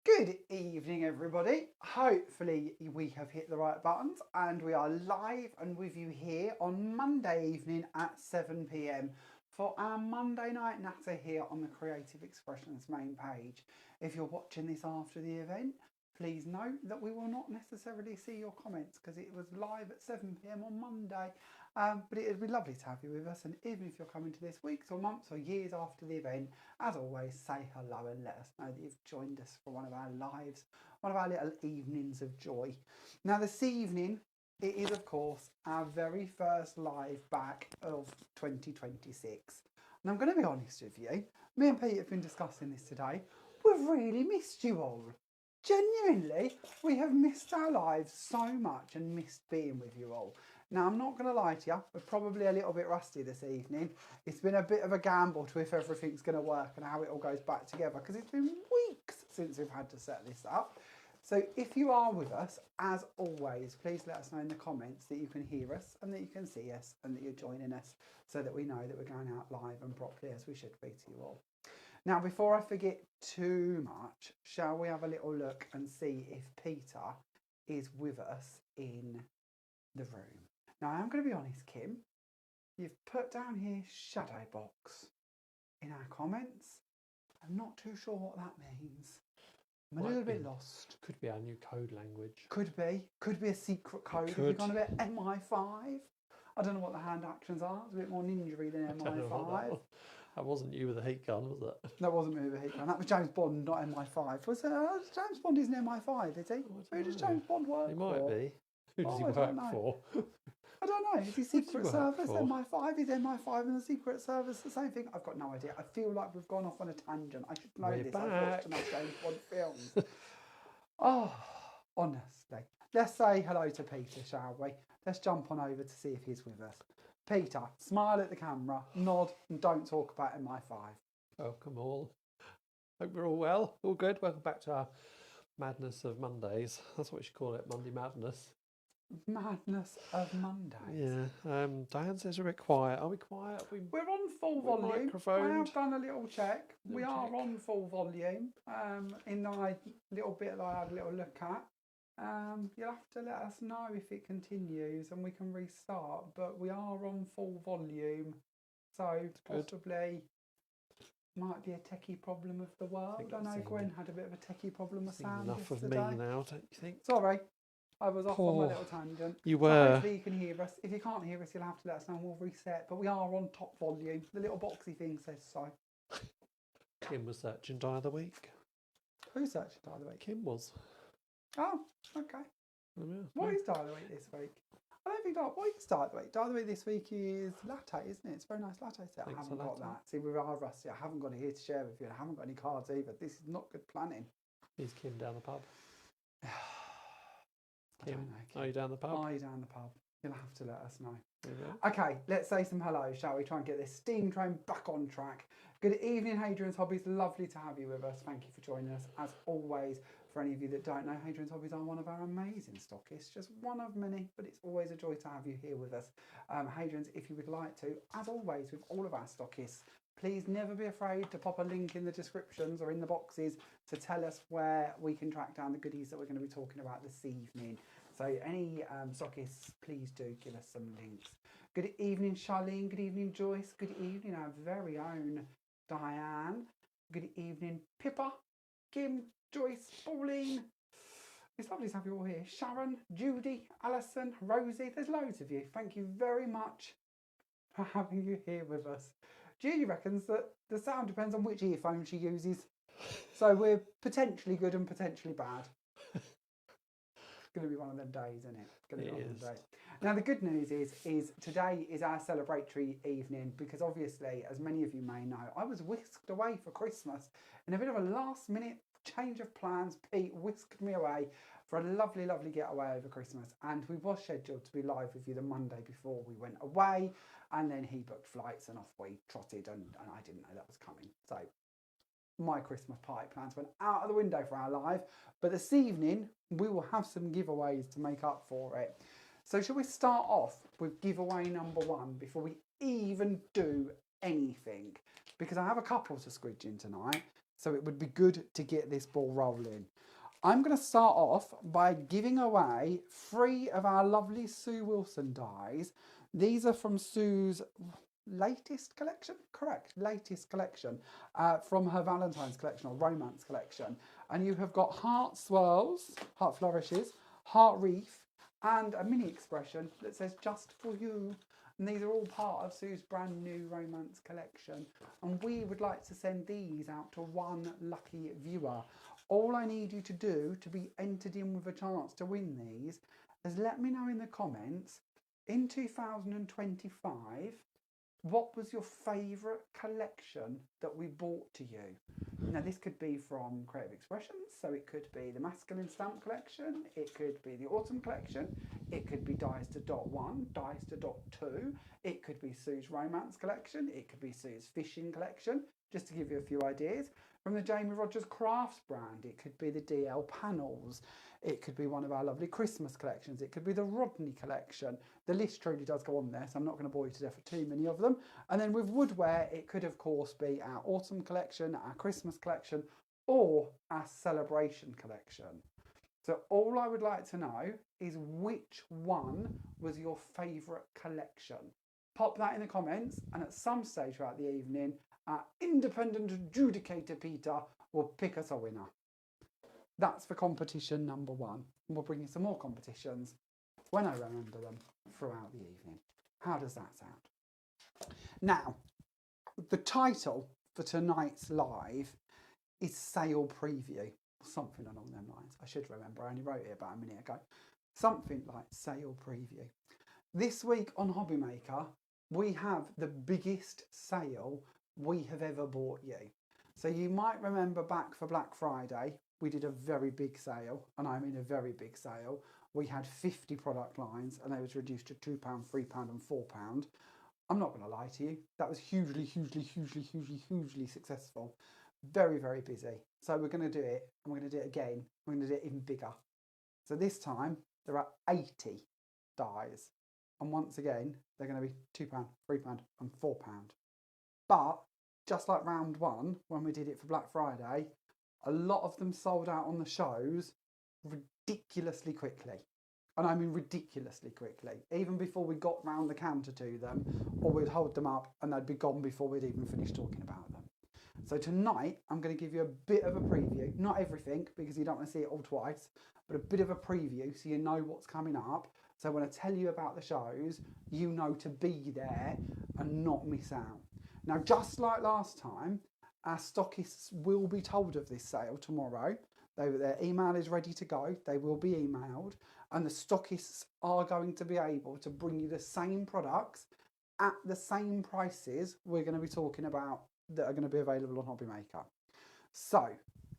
Good evening, everybody. Hopefully we have hit the right buttons and we are live and with you here on Monday evening at 7 p.m. for our Monday night natter here on the Creative Expressions main page. If you're watching this after the event, please note that we will not necessarily see your comments because it was live at 7 p.m. on Monday. But it would be lovely to have you with us, and even if you're coming to this weeks or months or years after the event, as always, say hello and let us know that you've joined us for one of our lives, one of our little evenings of joy. Now this evening, it is of course our very first live back of 2026. And I'm going to be honest with you, me and Pete have been discussing this today. We've really missed you all. Genuinely, we have missed our lives so much and missed being with you all. Now, I'm not going to lie to you, we're probably a little bit rusty this evening. It's been a bit of a gamble to if everything's going to work and how it all goes back together because it's been weeks since we've had to set this up. So if you are with us, as always, please let us know in the comments that you can hear us and that you can see us and that you're joining us so that we know that we're going out live and properly as we should be to you all. Now, before I forget too much, shall we have a little look and see if Peter is with us in the room? Now, I'm going to be honest, Kim, you've put down here shadow box in our comments. I'm not too sure what that means. I'm a little bit lost. Could be our new code language. Could be a secret code. If you've gone a bit MI5. I don't know what the hand actions are. It's a bit more ninja-y than MI5. That wasn't you with a heat gun, was it? That wasn't me with a heat gun. That was James Bond, not MI5. Was James Bond isn't MI5, is he? Who does James Bond work for? He might be. Who does he work for? I don't know. Is he Secret Service? MI5? Is MI5 and the Secret Service the same thing? I've got no idea. I feel like we've gone off on a tangent. I should know this. I've watched enough James Bond films. Oh, honestly. Let's say hello to Peter, shall we? Let's jump on over to see if he's with us. Peter, smile at the camera, nod, and don't talk about MI5. Welcome all. Hope we're all well. All good. Welcome back to our madness of Mondays. That's what we should call it, Monday Madness. Madness of Mondays. Yeah. Diane says we're a bit quiet. Are we quiet? We're on full volume. Microphone. I have done a little check. We are on full volume. In the little bit that I had a little look at. You'll have to let us know if it continues and we can restart. But we are on full volume. So possibly might be a techie problem of the world. I know Gwen had a bit of a techie problem with sound enough yesterday. of me now, don't you think? Sorry. I was off on my little tangent. You were. Hopefully you can hear us. If you can't hear us, you'll have to let us know and we'll reset. But we are on top volume. The little boxy thing says so. Kim was searching Die of the Week. Who's searching Die of the Week? Kim was. Oh, okay. Yeah. What is Die of the Week this week? I don't think what is Die of the Week? Die of the Week this week is latte, isn't it? It's a very nice latte set. I haven't got that. See, we are rusty. I haven't got it here to share with you. And I haven't got any cards either. This is not good planning. Is Kim down the pub? Kim, Kim, are you down the pub? Are you down the pub? You'll have to let us know. Yeah. Okay, let's say some hello, shall we? Try and get this steam train back on track. Good evening, Hadrian's Hobbies. Lovely to have you with us. Thank you for joining us. As always, for any of you that don't know, Hadrian's Hobbies are one of our amazing stockists. Just one of many, but it's always a joy to have you here with us. Hadrian's, if you would like to, as always, with all of our stockists, please never be afraid to pop a link in the descriptions or in the boxes to tell us where we can track down the goodies that we're going to be talking about this evening. So any stockists, please do give us some links. Good evening, Charlene. Good evening, Joyce. Good evening, our very own Diane. Good evening, Pippa, Kim, Joyce, Pauline. It's lovely to have you all here. Sharon, Judy, Alison, Rosie. There's loads of you. Thank you very much for having you here with us. Judy reckons that the sound depends on which earphone she uses. So we're potentially good and potentially bad. It's going to be one of them days, isn't it? It's going to be one of them days. Now, the good news is today is our celebratory evening because obviously, as many of you may know, I was whisked away for Christmas. In a bit of a last-minute change of plans, Pete whisked me away for a lovely, lovely getaway over Christmas. And we was scheduled to be live with you the Monday before we went away. And then he booked flights and off we trotted and I didn't know that was coming. So my Christmas party plans went out of the window for our live. But this evening, we will have some giveaways to make up for it. So shall we start off with giveaway number one before we even do anything? Because I have a couple to squidge in tonight. So it would be good to get this ball rolling. I'm going to start off by giving away 3 of our lovely Sue Wilson dies. These are from Sue's latest collection, correct, latest collection, from her Valentine's collection or romance collection. And you have got heart swirls, heart flourishes, heart reef, and a mini expression that says just for you. And these are all part of Sue's brand new romance collection. And we would like to send these out to 1 lucky viewer. All I need you to do to be entered in with a chance to win these is let me know in the comments, in 2025, what was your favourite collection that we bought to you? Now this could be from Creative Expressions, so it could be the Masculine Stamp Collection, it could be the Autumn Collection, it could be Dies to Dot 1, Dies to Dot 2, it could be Sue's Romance Collection, it could be Sue's Fishing Collection, just to give you a few ideas. From the Jamie Rogers Crafts brand, it could be the DL panels, it could be one of our lovely Christmas collections, it could be the Rodney collection. The list truly does go on there, so I'm not going to bore you to death with too many of them. And then with woodware, it could of course be our autumn collection, our Christmas collection, or our celebration collection. So all I would like to know is which one was your favourite collection. Pop that in the comments, and at some stage throughout the evening, our independent adjudicator Peter will pick us a winner. That's for competition number 1. And we'll bring you some more competitions when I remember them throughout the evening. How does that sound? Now, the title for tonight's live is Sale Preview, or something along them lines. I should remember, I only wrote it about a minute ago. Something like Sale Preview. This week on Hobby Maker, we have the biggest sale we have ever bought you. So you might remember back for Black Friday, we did a very big sale, and I mean a very big sale. We had 50 product lines and they was reduced to £2, £3 and £4. I'm not going to lie to you, that was hugely successful. Very, very busy. So we're going to do it, and we're going to do it again. We're going to do it even bigger. So this time there are 80 dies, and once again they're going to be £2, £3 and £4. But just like round 1 when we did it for Black Friday, a lot of them sold out on the shows ridiculously quickly. And I mean ridiculously quickly. Even before we got round the counter to them, or we'd hold them up and they'd be gone before we'd even finished talking about them. So tonight I'm going to give you a bit of a preview, not everything because you don't want to see it all twice, but a bit of a preview so you know what's coming up. So when I tell you about the shows, you know to be there and not miss out. Now, just like last time, our stockists will be told of this sale tomorrow. Their email is ready to go. They will be emailed, and the stockists are going to be able to bring you the same products at the same prices we're going to be talking about that are going to be available on Hobby Maker. So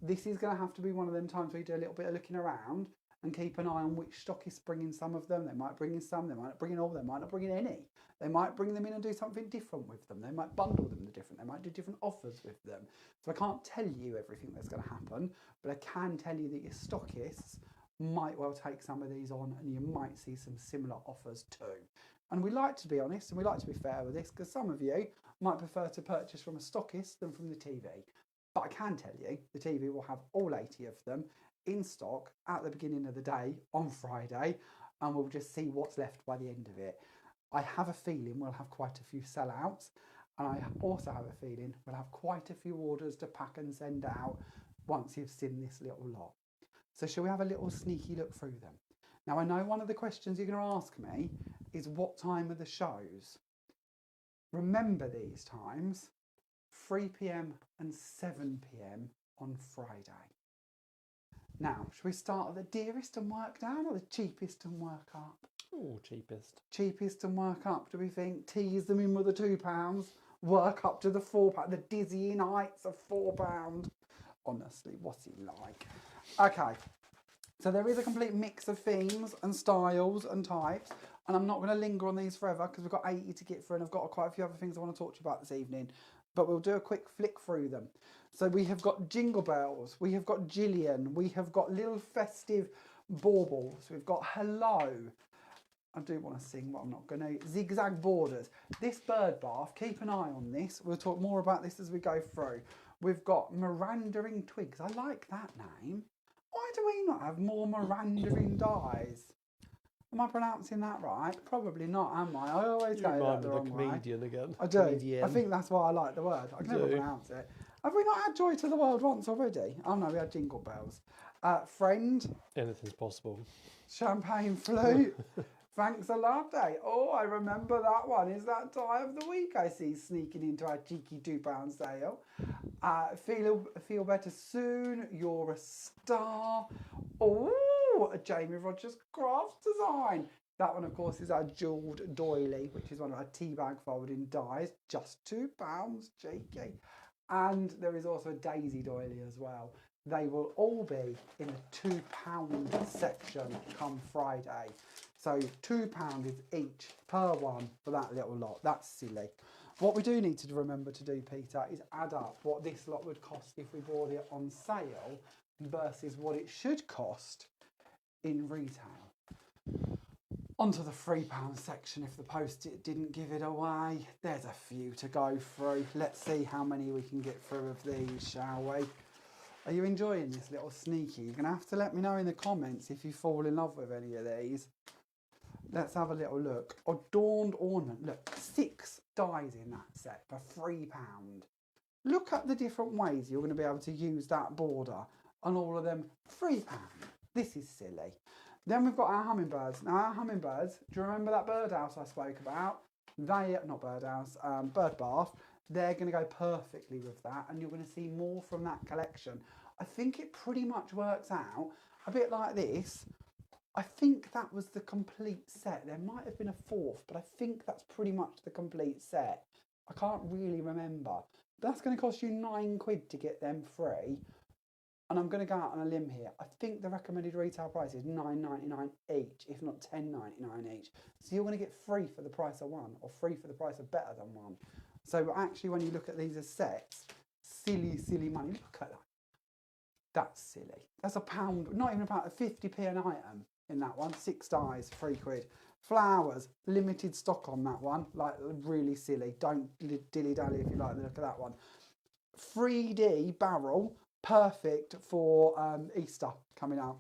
this is going to have to be one of them times where you do a little bit of looking around and keep an eye on which stockists bring in some of them. They might bring in some, they might not bring in all, they might not bring in any. They might bring them in and do something different with them. They might bundle them different. They might do different offers with them. So I can't tell you everything that's going to happen, but I can tell you that your stockists might well take some of these on, and you might see some similar offers too. And we like to be honest and we like to be fair with this, because some of you might prefer to purchase from a stockist than from the TV. But I can tell you the TV will have all 80 of them in stock at the beginning of the day on Friday, and we'll just see what's left by the end of it. I have a feeling we'll have quite a few sellouts, and I also have a feeling we'll have quite a few orders to pack and send out once you've seen this little lot. So shall we have a little sneaky look through them? Now I know one of the questions you're going to ask me is what time are the shows? Remember these times, 3 PM and 7 PM on Friday. Now, shall we start at the dearest and work down, or the cheapest and work up? Oh, cheapest. Cheapest and work up, do we think? Tease them in with the £2, work up to the £4, the dizzying heights of £4. Honestly, what's he like? Okay, so there is a complete mix of themes and styles and types, and I'm not going to linger on these forever because we've got 80 to get through, and I've got quite a few other things I want to talk to you about this evening, but we'll do a quick flick through them. So we have got Jingle Bells, we have got Gillian, we have got little festive baubles, we've got Hello. I do want to sing, but I'm not going to. Zigzag Borders. This bird bath, keep an eye on this. We'll talk more about this as we go through. We've got Mirandering Twigs. I like that name. Why do we not have more Mirandering dies? Am I pronouncing that right? Probably not, am I? I always You say that remind the me of wrong the way. comedian again. I do. I Comedian. think that's why I like the word. I can never pronounce it. Have we not had Joy to the World once already? Oh no, we had Jingle Bells. Friend, Anything's possible. Champagne Flute. Thanks a lot, day. Oh, I remember that one. Is that die of the week I see sneaking into our cheeky £2 sale? Feel better soon. You're a star. Oh, a Jamie Rogers craft design. That one, of course, is our jewelled doily, which is one of our teabag folding dies. Just £2, cheeky. And there is also a daisy doily as well. They will all be in the £2 section come Friday. So £2 is each per one for that little lot. That's silly. What we do need to remember to do, Peter, is add up what this lot would cost if we bought it on sale versus what it should cost in retail. Onto the £3 section if the post-it didn't give it away. There's a few to go through. Let's see how many we can get through of these, shall we? Are you enjoying this little sneaky? You're going to have to let me know in the comments if you fall in love with any of these. Let's have a little look. Adorned ornament. Look, 6 dies in that set for £3. Look at the different ways you're going to be able to use that border on all of them. £3. This is silly. Then we've got our hummingbirds. Now our hummingbirds, do you remember that birdhouse I spoke about? Not birdhouse, bird bath. They're going to go perfectly with that, and you're going to see more from that collection. I think it pretty much works out a bit like this. I think that was the complete set. There might have been a fourth, but I think that's pretty much the complete set. I can't really remember. But that's going to cost you £9 to get them free. And I'm going to go out on a limb here. I think the recommended retail price is £9.99 each, if not £10.99 each. So you're going to get 3 for the price of 1, or 3 for the price of better than 1. So actually, when you look at these as sets, silly, silly money. Look at that. That's silly. That's £1, not even about 50p an item in that one. 6 dies, £3. Flowers, limited stock on that one. Like, really silly. Don't dilly-dally if you like the look of that one. 3D barrel, perfect for Easter coming out.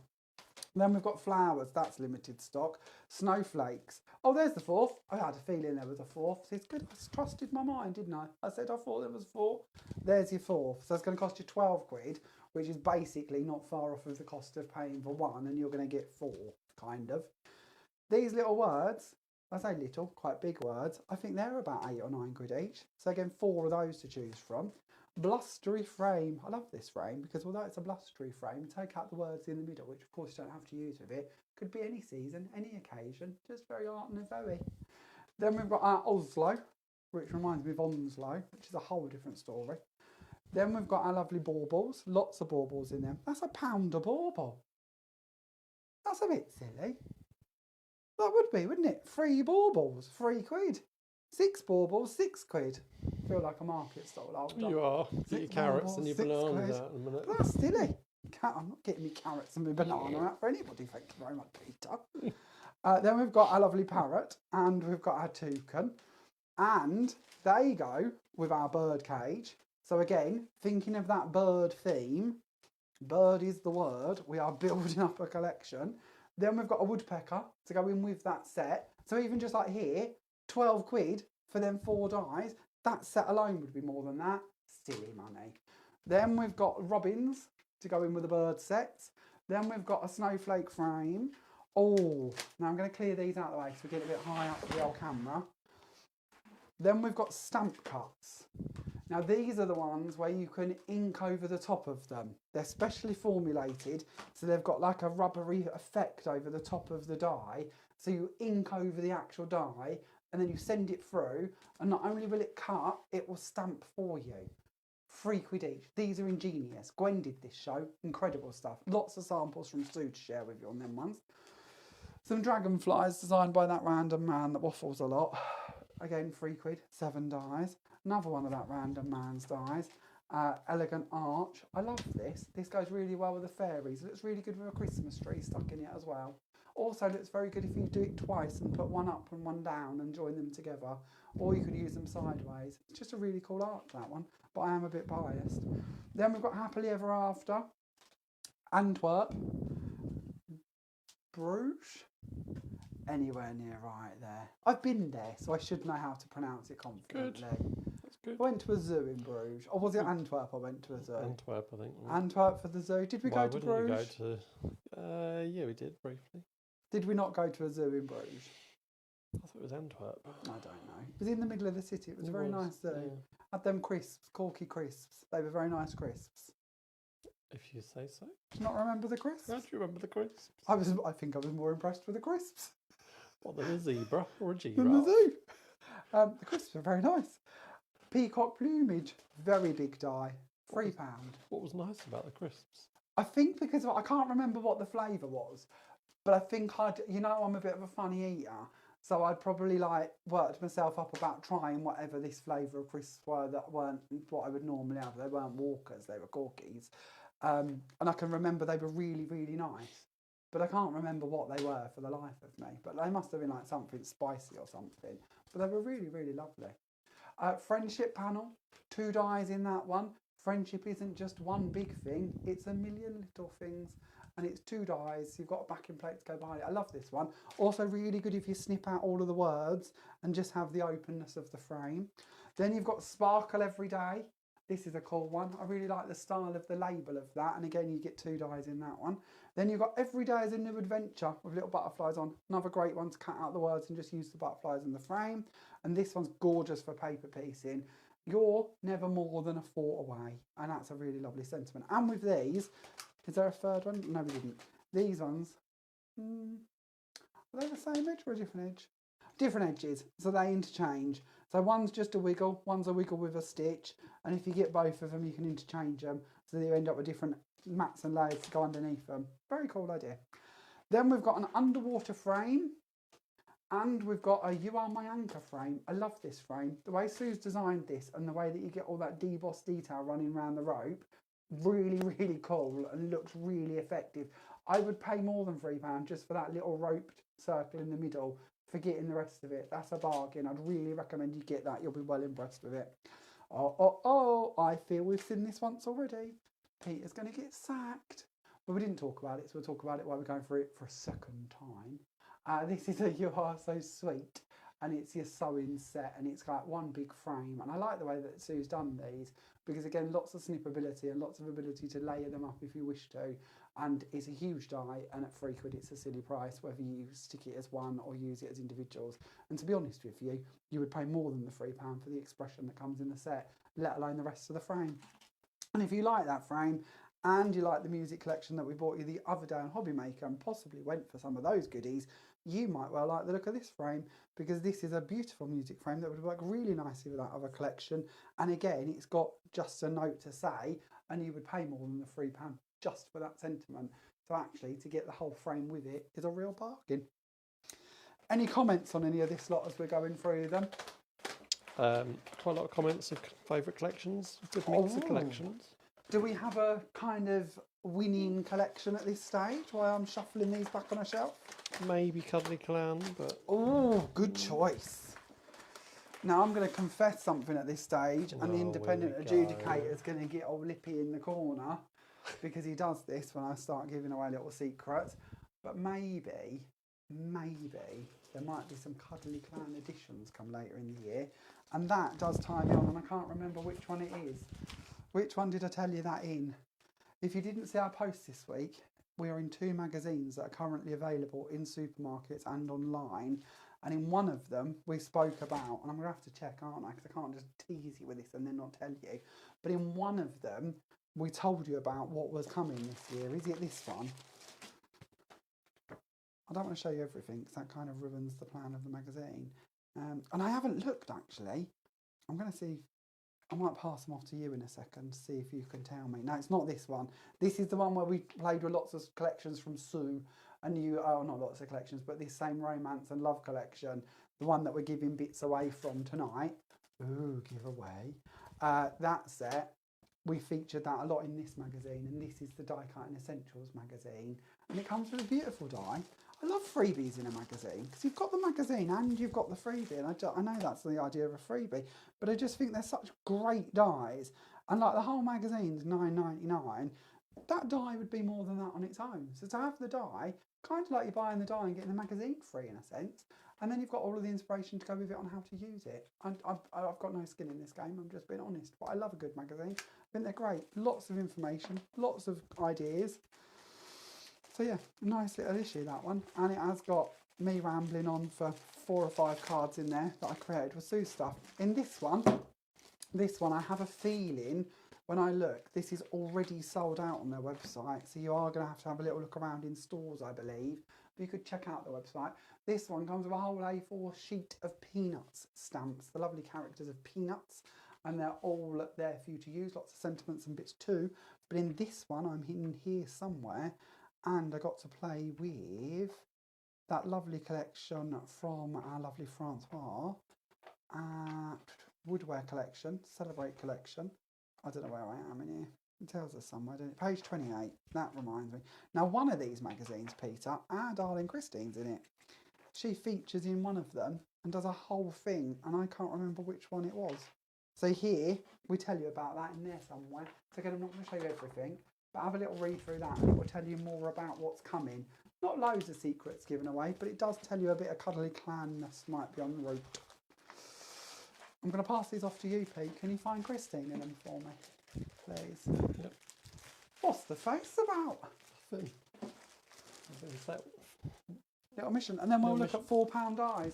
Then we've got flowers, that's limited stock. Snowflakes. Oh, there's the 4th. I had a feeling there was a 4th. It's good. I trusted my mind, didn't I? I said I thought there was 4. There's your 4th. So it's going to cost you £12, which is basically not far off of the cost of paying for 1, and you're going to get 4, kind of. These little words, I say little, quite big words, I think they're about £8 or £9 each. So again, 4 of those to choose from. Blustery frame. I love this frame because although it's a blustery frame, take out the words in the middle, which of course you don't have to use with it. Could be any season, any occasion, just very art and very. Then we've got our Oslo, which reminds me of Onslow, which is a whole different story. Then we've got our lovely baubles, lots of baubles in them. That's £1 a bauble. That's a bit silly. That would be, wouldn't it? 3 baubles, £3. 6 baubles, £6. Feel like a market stall. You are. Get your carrots and your bananas out in a minute. But that's silly. I'm not getting me carrots and my banana out for anybody. Thank you very much, Peter. Then we've got our lovely parrot, and we've got our toucan, and they go with our bird cage. So again, thinking of that bird theme, bird is the word. We are building up a collection. Then we've got a woodpecker to go in with that set. So even just like here, £12 for them 4 dies. That set alone would be more than that. Silly money. Then we've got robins to go in with the bird sets. Then we've got a snowflake frame. Oh, now I'm going to clear these out of the way because we get a bit high up for the old camera. Then we've got stamp cuts. Now these are the ones where you can ink over the top of them. They're specially formulated, so they've got like a rubbery effect over the top of the die. So you ink over the actual die, and then you send it through, and not only will it cut, it will stamp for you. £3 each. These are ingenious. Gwen did this show. Incredible stuff. Lots of samples from Sue to share with you on them ones. Some dragonflies designed by that random man that waffles a lot. Again, £3, 7 dies. Another one of that random man's dies. Elegant arch. I love this. This goes really well with the fairies. It looks really good with a Christmas tree stuck in it as well. Also looks very good if you do it twice and put one up and one down and join them together. Or you could use them sideways. It's just a really cool arch, that one. But I am a bit biased. Then we've got Happily Ever After. Antwerp. Bruges. Anywhere near right there. I've been there, so I should know how to pronounce it confidently. That's good. I went to a zoo in Bruges. Or was it Antwerp I went to a zoo? Antwerp, I think. Antwerp for the zoo. Did we Why go to wouldn't Bruges? you go to... yeah, we did, briefly. Did we not go to a zoo in Bruges? I thought it was Antwerp. I don't know. It was in the middle of the city. It was a very nice zoo. Yeah. Had them crisps, corky crisps. They were very nice crisps. If you say so. Do you not remember the crisps? How do you remember the crisps? I think I was more impressed with the crisps. What, than a zebra or a giraffe? Than the zoo. The crisps were very nice. Peacock plumage, very big die. £3. What was nice about the crisps? I think because I can't remember what the flavour was, but I think I'm a bit of a funny eater, so I'd probably worked myself up about trying whatever this flavour of crisps were that weren't what I would normally have. They weren't Walkers, they were Corkies. And I can remember they were really, really nice, but I can't remember what they were for the life of me. But they must have been something spicy or something. But they were really, really lovely. Friendship panel, 2 dies in that one. Friendship isn't just one big thing, it's a million little things. And it's 2 dies, so you've got a backing plate to go behind it. I love this one. Also really good if you snip out all of the words and just have the openness of the frame. Then you've got Sparkle Every Day. This is a cool one. I really like the style of the label of that. And again, you get 2 dies in that one. Then you've got Every Day is a New Adventure with little butterflies on. Another great one to cut out the words and just use the butterflies in the frame. And this one's gorgeous for paper piecing. You're never more than a thought away. And that's a really lovely sentiment. And with these, is there a third one? No, we didn't. These ones, are they the same edge or a different edge? Different edges, so they interchange. So one's just a wiggle, one's a wiggle with a stitch, and if you get both of them, you can interchange them, so that you end up with different mats and layers to go underneath them. Very cool idea. Then we've got an underwater frame, and we've got a You Are My Anchor frame. I love this frame. The way Sue's designed this, and the way that you get all that deboss detail running around the rope, really, really cool, and looks really effective. I would pay more than £3 just for that little roped circle in the middle. Forgetting the rest of it. That's a bargain. I'd really recommend you get that. You'll be well impressed with it. Oh, I feel we've seen this once already. Peter's going to get sacked. But we didn't talk about it, so we'll talk about it while we're going through it for a second time. This is a You Are So Sweet. And it's your sewing set, and it's got one big frame. And I like the way that Sue's done these, because again, lots of snippability and lots of ability to layer them up if you wish to. And it's a huge die, and at £3 it's a silly price, whether you stick it as one or use it as individuals. And to be honest with you, you would pay more than the £3 for the expression that comes in the set, let alone the rest of the frame. And if you like that frame, and you like the music collection that we bought you the other day on Hobby Maker and possibly went for some of those goodies, you might well like the look of this frame, because this is a beautiful music frame that would work really nicely with that other collection. And again, it's got just a note to say, and you would pay more than the £3 just for that sentiment. So actually, to get the whole frame with it is a real bargain. Any comments on any of this lot as we're going through them? Quite a lot of comments of favourite collections. Good mix of collections. Do we have a kind of winning collection at this stage while I'm shuffling these back on a shelf? Maybe Cuddly Clown, but... Oh, good choice. Now I'm going to confess something at this stage, and the independent adjudicator is going to get all lippy in the corner, because he does this when I start giving away little secrets. But maybe there might be some Cuddly Clown editions come later in the year, and that does tie me on, and I can't remember which one it is. Which one did I tell you that in? If you didn't see our post this week, we are in 2 magazines that are currently available in supermarkets and online. And in one of them, we spoke about, and I'm going to have to check, aren't I? Because I can't just tease you with this and then not tell you. But in one of them, we told you about what was coming this year. Is it this one? I don't want to show you everything, because that kind of ruins the plan of the magazine. And I haven't looked, actually. I'm going to see. I might pass them off to you in a second to see if you can tell me. No, it's not this one. This is the one where we played with lots of collections from Sue. And not lots of collections, but this same romance and love collection. The one that we're giving bits away from tonight. Ooh, giveaway. That set. we featured that a lot in this magazine, and this is the Die Cutting Essentials magazine, and it comes with a beautiful die. I love freebies in a magazine because you've got the magazine and you've got the freebie, and I know that's the idea of a freebie, but I just think they're such great dies, and like the whole magazine's £9.99. That die would be more than that on its own. So to have the die, kind of like you're buying the die and getting the magazine free in a sense, and then you've got all of the inspiration to go with it on how to use it. I've got no skin in this game, I'm just being honest, but I love a good magazine. I think they're great. Lots of information, lots of ideas. So yeah, nice little issue, that one. And it has got me rambling on for 4 or 5 cards in there that I created with Sue's stuff. In this one I have a feeling, when I look, this is already sold out on their website. So you are going to have a little look around in stores, I believe. But you could check out the website. This one comes with a whole A4 sheet of Peanuts stamps, the lovely characters of Peanuts. And they're all there for you to use, lots of sentiments and bits too. But in this one, I'm hidden here somewhere. And I got to play with that lovely collection from our lovely Francois. Woodwear collection, Celebrate collection. I don't know where I am in here. It tells us somewhere, doesn't it? Page 28, that reminds me. Now, one of these magazines, Peter, our darling Christine's in it. She features in one of them and does a whole thing, and I can't remember which one it was. So here, we tell you about that in there somewhere. So again, I'm not going to show you everything, but have a little read through that and it will tell you more about what's coming. Not loads of secrets given away, but it does tell you a bit of cuddly clanness might be on the route. I'm going to pass these off to you, Pete. Can you find Christine in them for me, please? Yep. What's the face about? Nothing. Little mission. And then we'll look at £4 dies.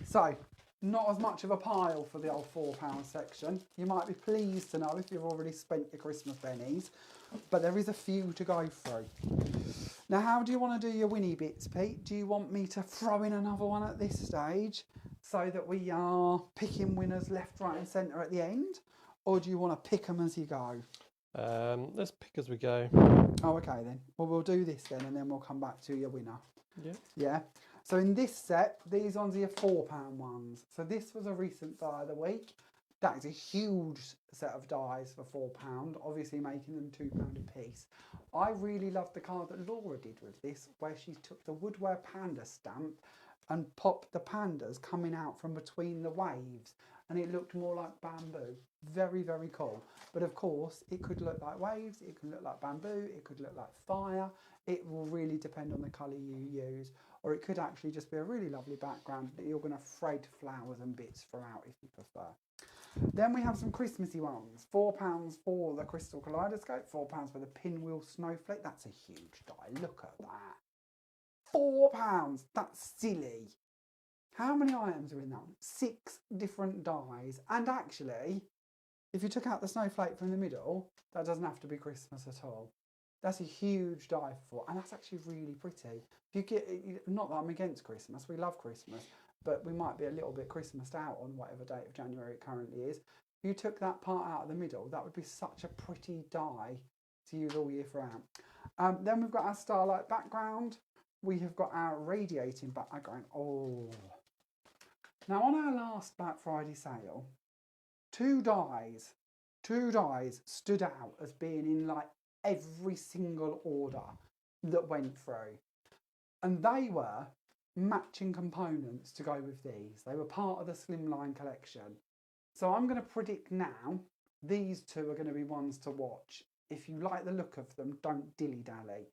So, not as much of a pile for the old £4 section. You might be pleased to know if you've already spent your Christmas pennies, but there is a few to go through. Now, how do you want to do your Winnie bits, Pete? Do you want me to throw in another one at this stage so that we are picking winners left, right and centre at the end? Or do you want to pick them as you go? Let's pick as we go. Oh, okay then. Well, we'll do this then and then we'll come back to your winner. Yeah. Yeah. So in this set, these ones are your £4 ones. So this was a recent die of the week. That is a huge set of dies for £4, obviously making them £2 a piece. I really loved the card that Laura did with this, where she took the Woodwear Panda stamp and popped the pandas coming out from between the waves. And it looked more like bamboo. Very, very cool. But of course, it could look like waves, it could look like bamboo, it could look like fire. It will really depend on the colour you use. Or it could actually just be a really lovely background that you're going to thread flowers and bits throughout if you prefer. Then we have some Christmassy ones. £4 for the Crystal Kaleidoscope, £4 for the Pinwheel Snowflake. That's a huge die. Look at that. £4. That's silly. How many items are in that one? 6 different dies. And actually, if you took out the snowflake from the middle, that doesn't have to be Christmas at all. That's a huge die for, and that's actually really pretty. If you get, not that I'm against Christmas, we love Christmas, but we might be a little bit Christmased out on whatever date of January it currently is. If you took that part out of the middle, that would be such a pretty die to use all year round. Then we've got our starlight background. We have got our radiating background. Oh. Now on our last Black Friday sale, two dies stood out as being in like every single order that went through. And they were matching components to go with these. They were part of the Slimline collection. So I'm going to predict now, these two are going to be ones to watch. If you like the look of them, don't dilly-dally.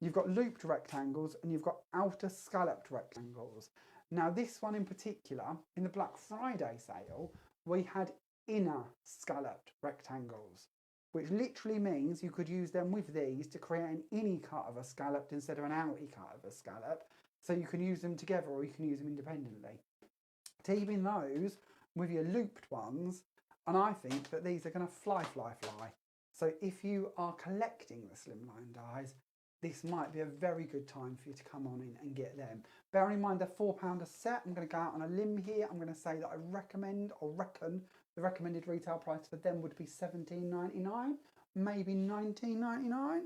You've got looped rectangles and you've got outer scalloped rectangles. Now this one in particular, in the Black Friday sale, we had inner scalloped rectangles, which literally means you could use them with these to create an innie cut of a scalloped instead of an outie cut of a scallop. So you can use them together or you can use them independently. Teaming those with your looped ones, and I think that these are going to fly. So if you are collecting the Slimline dies, this might be a very good time for you to come on in and get them. Bearing in mind they're £4 a set, I'm going to go out on a limb here. I'm going to say that I recommend or reckon the recommended retail price for them would be £17.99, maybe £19.99.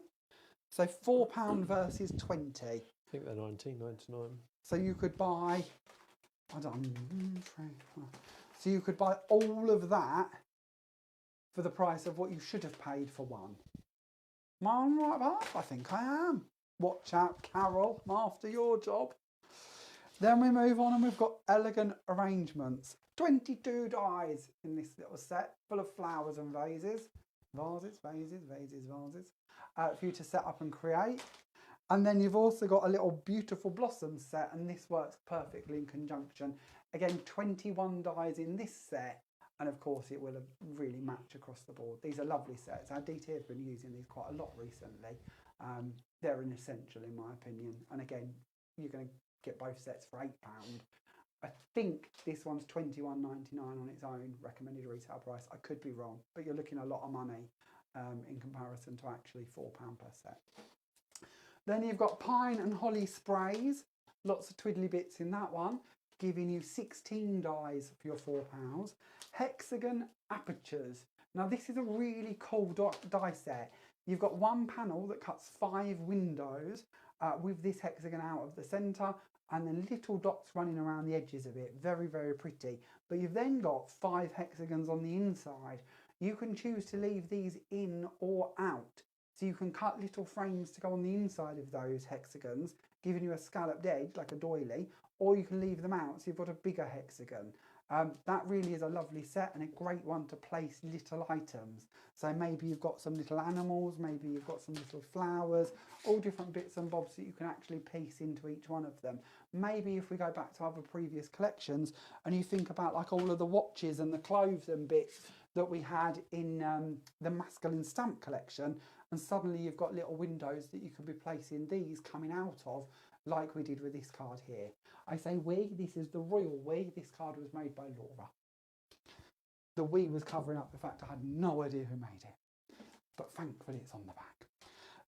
So £4 versus 20. I think they're £19.99. So you could buy, so you could buy all of that for the price of what you should have paid for one. Am I on the right path? I think I am. Watch out, Carol, I'm after your job. Then we move on and we've got elegant arrangements. 22 dies in this little set, full of flowers and vases. Vases for you to set up and create. And then you've also got a little beautiful blossom set, and this works perfectly in conjunction. Again, 21 dies in this set, and of course it will really match across the board. These are lovely sets. Our DT have been using these quite a lot recently. They're an essential in my opinion. And again, you're going to get both sets for £8. I think this one's $21.99 on its own recommended retail price. I could be wrong, but you're looking at a lot of money in comparison to actually £4 per set. Then you've got pine and holly sprays, lots of twiddly bits in that one, giving you 16 dies for your £4. Hexagon apertures. Now this is a really cool die set. You've got one panel that cuts 5 windows with this hexagon out of the centre, and then little dots running around the edges of it. Very, very pretty. But you've then got 5 hexagons on the inside. You can choose to leave these in or out. So you can cut little frames to go on the inside of those hexagons, giving you a scalloped edge like a doily, or you can leave them out so you've got a bigger hexagon. That really is a lovely set and a great one to place little items. So maybe you've got some little animals, maybe you've got some little flowers, all different bits and bobs that you can actually piece into each one of them. Maybe if we go back to other previous collections and you think about like all of the watches and the clothes and bits that we had in the masculine stamp collection, and suddenly you've got little windows that you could be placing these coming out of, like we did with this card here. I say we, this is the royal we. This card was made by Laura. The we was covering up the fact I had no idea who made it, but thankfully it's on the back.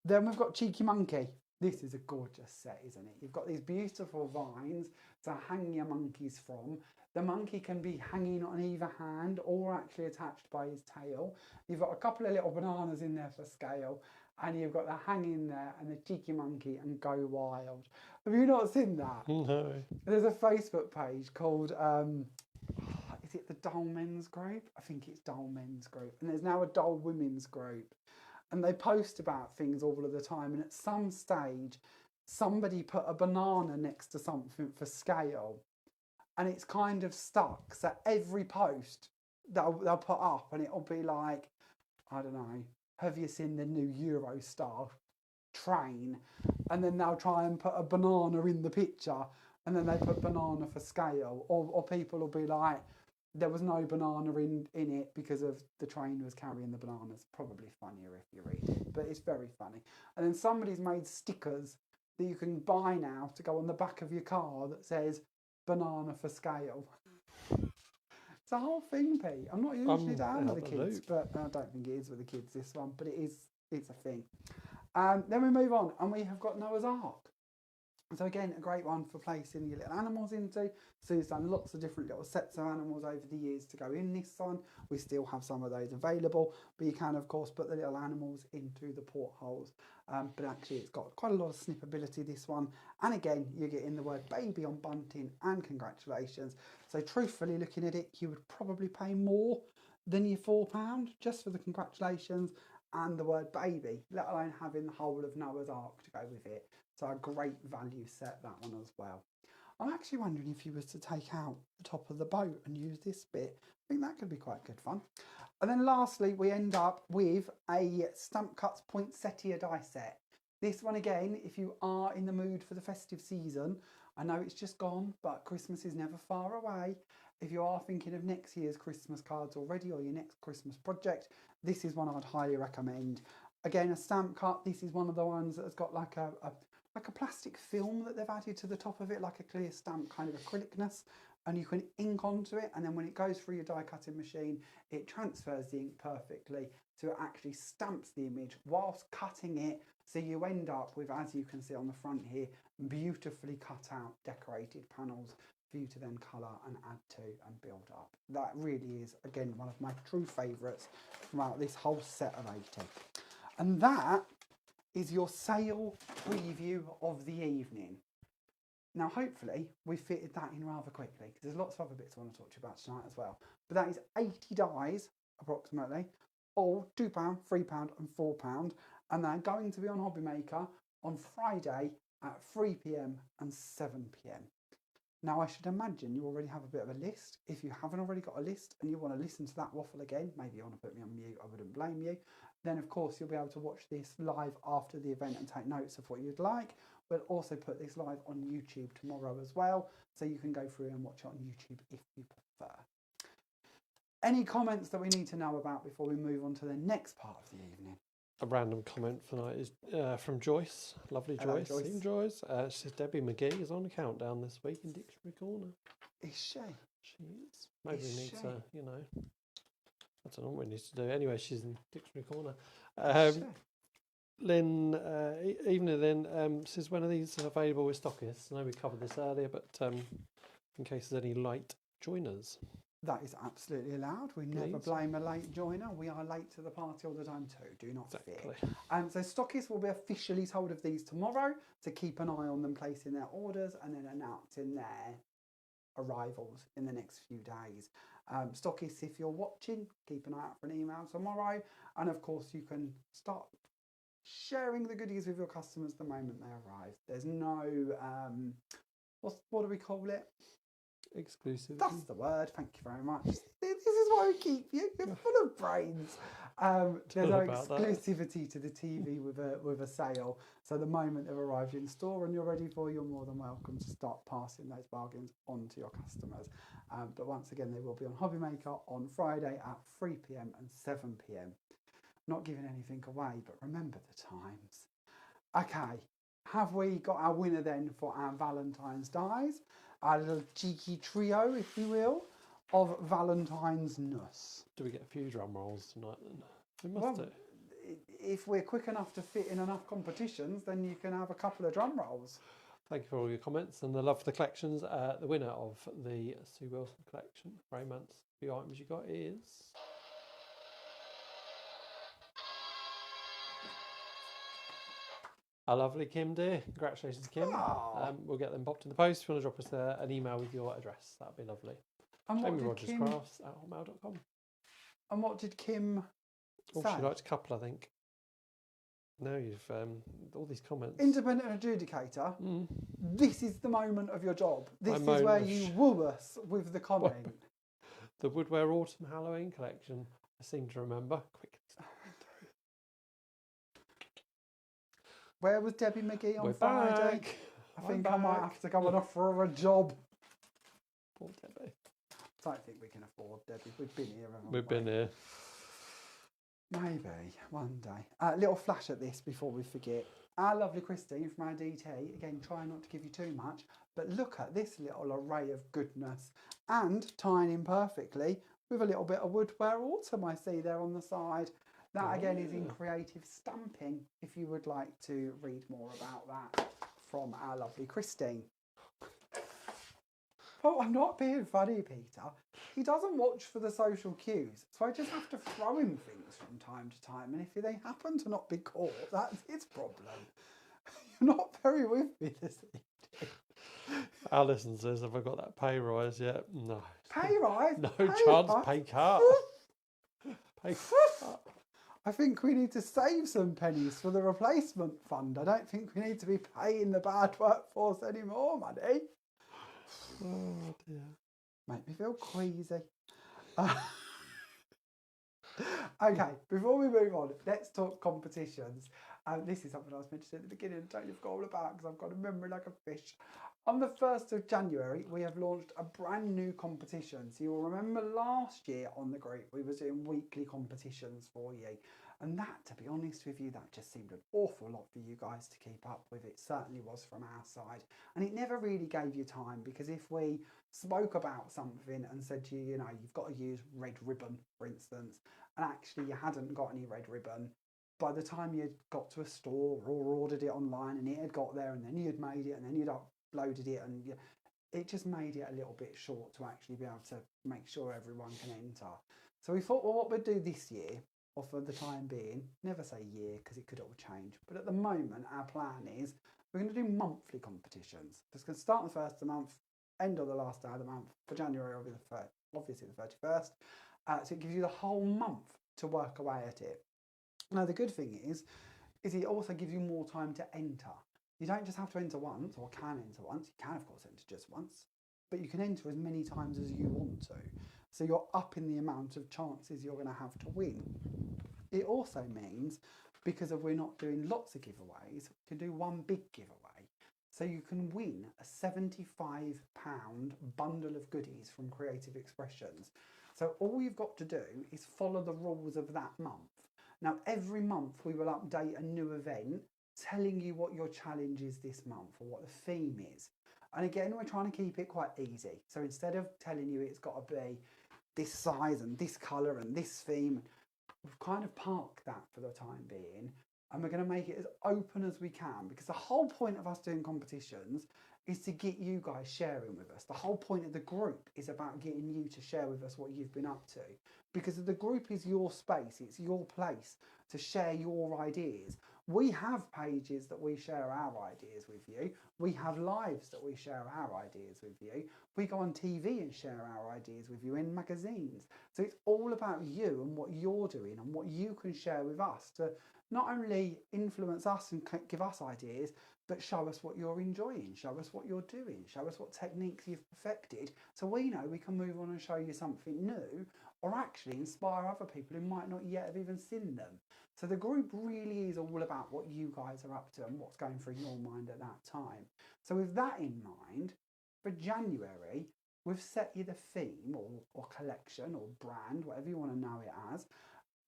Then we've got Cheeky Monkey. This is a gorgeous set, isn't it? You've got these beautiful vines to hang your monkeys from. The monkey can be hanging on either hand or actually attached by his tail. You've got a couple of little bananas in there for scale, and you've got the hanging there and the cheeky monkey and go wild. Have you not seen that? No. There's a Facebook page called, is it the Dull Men's Group? I think it's Dull Men's Group. And there's now a Dull Women's Group. And they post about things all of the time. And at some stage, somebody put a banana next to something for scale. And it's kind of stuck. So every post they'll put up and it'll be like, I don't know, have you seen the new Eurostar train? And then they'll try and put a banana in the picture and then they put banana for scale. Or people will be like, there was no banana in it because of the train was carrying the bananas. Probably funnier if you read it, but it's very funny. And then somebody's made stickers that you can buy now to go on the back of your car that says banana for scale. It's a whole thing, Pete. I'm not usually down with the kids, but I don't think it is with the kids, this one, but it's a thing. Then we move on and we have got Noah's Ark. So again, a great one for placing your little animals into. So he's done lots of different little sets of animals over the years to go in this one. We still have some of those available, but you can of course put the little animals into the portholes. But actually it's got quite a lot of snippability, this one. And again, you're getting the word baby on bunting and congratulations. So truthfully looking at it, you would probably pay more than your £4 just for the congratulations and the word baby, let alone having the whole of Noah's Ark to go with it. So a great value set, that one as well. I'm actually wondering if you was to take out the top of the boat and use this bit. I think that could be quite good fun. And then lastly, we end up with a Stamp Cuts Poinsettia die set. This one again, if you are in the mood for the festive season, I know it's just gone, but Christmas is never far away. If you are thinking of next year's Christmas cards already or your next Christmas project, this is one I'd highly recommend. Again, a stamp cut. This is one of the ones that has got like a plastic film that they've added to the top of it, like a clear stamp kind of acrylicness, and you can ink onto it, and then when it goes through your die cutting machine, it transfers the ink perfectly, so it actually stamps the image whilst cutting it, so you end up with, as you can see on the front here, beautifully cut out decorated panels for you to then colour and add to and build up. That really is, again, one of my true favourites throughout this whole set of 80. And that is your sale preview of the evening. Now, hopefully, we fitted that in rather quickly because there's lots of other bits I want to talk to you about tonight as well. But that is 80 dies, approximately, all £2, £3 and £4, and they're going to be on Hobbymaker on Friday at 3 p.m. and 7 p.m. Now, I should imagine you already have a bit of a list. If you haven't already got a list and you want to listen to that waffle again, maybe you want to put me on mute, I wouldn't blame you. Then, of course, you'll be able to watch this live after the event and take notes of what you'd like. We'll also put this live on YouTube tomorrow as well, so you can go through and watch it on YouTube if you prefer. Any comments that we need to know about before we move on to the next part of the evening? A random comment for tonight is from Joyce. Lovely Hello, Joyce. Joyce. Seen Joyce. She says Debbie McGee is on the countdown this week in Dictionary Corner. Is she? She is. Maybe Is we need she? to, you know, I don't know what we need to do. Anyway, she's in Dictionary Corner. Is she? Lynn, evening Lynn, says when are these available with stockists? I know we covered this earlier, but in case there's any late joiners. That is absolutely allowed. We never Please. blame a late joiner. We are late to the party all the time too. Do not fear. Exactly. So stockists will be officially told of these tomorrow, to keep an eye on them placing their orders and then announcing their arrivals in the next few days. Stockists, if you're watching, keep an eye out for an email tomorrow. And of course, you can start sharing the goodies with your customers the moment they arrive. There's no, what do we call it? Exclusive. That's the word. Thank you very much. This is why we keep you. You're full of brains. There's no exclusivity to the TV with a sale. So the moment they've arrived in store and you're ready for, you're more than welcome to start passing those bargains on to your customers. But once again, they will be on Hobbymaker on Friday at 3 p.m. and 7 p.m. Not giving anything away, but remember the times. Okay, have we got our winner then for our Valentine's Dies? Our little cheeky trio, if you will, of Valentine's-ness. Do we get a few drum rolls tonight then? We must do. If we're quick enough to fit in enough competitions, then you can have a couple of drum rolls. Thank you for all your comments and the love for the collections. The winner of the Sue Wilson collection, Romance, the items you got is... our lovely Kim dear. Congratulations, Kim. We'll get them popped in the post. If you want to drop us an email with your address, that'd be lovely. And what did JamieRogersCrafts@hotmail.com. And what did Kim say? She liked a couple, I think. Now you've all these comments. Independent adjudicator. This is the moment of your job. This is where you woo us with the comment. The Woodware Autumn Halloween collection. I seem to remember. Quickly. Where was Debbie McGee on We're Friday? back. I think I might have to go and offer her a job. Poor Debbie. I don't think we can afford Debbie. We've been here, haven't we? We've been here. Maybe one day. A little flash at this before we forget. Our lovely Christine from our DT, again, try not to give you too much, but look at this little array of goodness, and tying in perfectly with a little bit of Woodware Autumn I see there on the side. That again is in creative stamping, if you would like to read more about that from our lovely Christine. Oh, I'm not being funny, Peter. He doesn't watch for the social cues, so I just have to throw him things from time to time, and if they happen to not be caught, that's his problem. You're not very with me this evening. Alison says, have I got that pay rise yet? No. Pay rise? No chance, pay cut. Pay cut. I think we need to save some pennies for the replacement fund. I don't think we need to be paying the bad workforce any more money. Oh dear. Make me feel queasy. Okay, before we move on, let's talk competitions. This is something I was mentioning at the beginning. I totally forgot all about because I've got a memory like a fish. On the 1st of January, we have launched a brand new competition. So you'll remember last year on the group, we were doing weekly competitions for you. And that, to be honest with you, that just seemed an awful lot for you guys to keep up with. It certainly was from our side. And it never really gave you time, because if we spoke about something and said to you, you know, you've got to use red ribbon, for instance, and actually you hadn't got any red ribbon, by the time you got to a store or ordered it online and it had got there and then you'd made it and then you'd uploaded it, and it just made it a little bit short to actually be able to make sure everyone can enter. So we thought, well, what we'd do this year, or for the time being, never say year because it could all change, but at the moment our plan is we're going to do monthly competitions. It's going to start on the 1st of the month, end on the last day of the month. For January, obviously the 31st. So it gives you the whole month to work away at it. Now, the good thing is it also gives you more time to enter. You don't just have to enter once, or can enter once. You can, of course, enter just once, but you can enter as many times as you want to. So you're upping the amount of chances you're going to have to win. It also means, because we're not doing lots of giveaways, we can do one big giveaway. So you can win a £75 bundle of goodies from Creative Expressions. So all you've got to do is follow the rules of that month. Now, every month we will update a new event telling you what your challenge is this month or what the theme is. And again, we're trying to keep it quite easy. So instead of telling you it's got to be this size and this colour and this theme, we've kind of parked that for the time being, and we're going to make it as open as we can, because the whole point of us doing competitions is to get you guys sharing with us. The whole point of the group is about getting you to share with us what you've been up to, because the group is your space, it's your place to share your ideas. We have pages that we share our ideas with you. We have lives that we share our ideas with you. We go on TV and share our ideas with you in magazines. So it's all about you and what you're doing and what you can share with us to not only influence us and give us ideas, but show us what you're enjoying, show us what you're doing, show us what techniques you've perfected, so we know we can move on and show you something new, or actually inspire other people who might not yet have even seen them. So the group really is all about what you guys are up to and what's going through your mind at that time. So with that in mind, for January, we've set you the theme or collection or brand, whatever you want to know it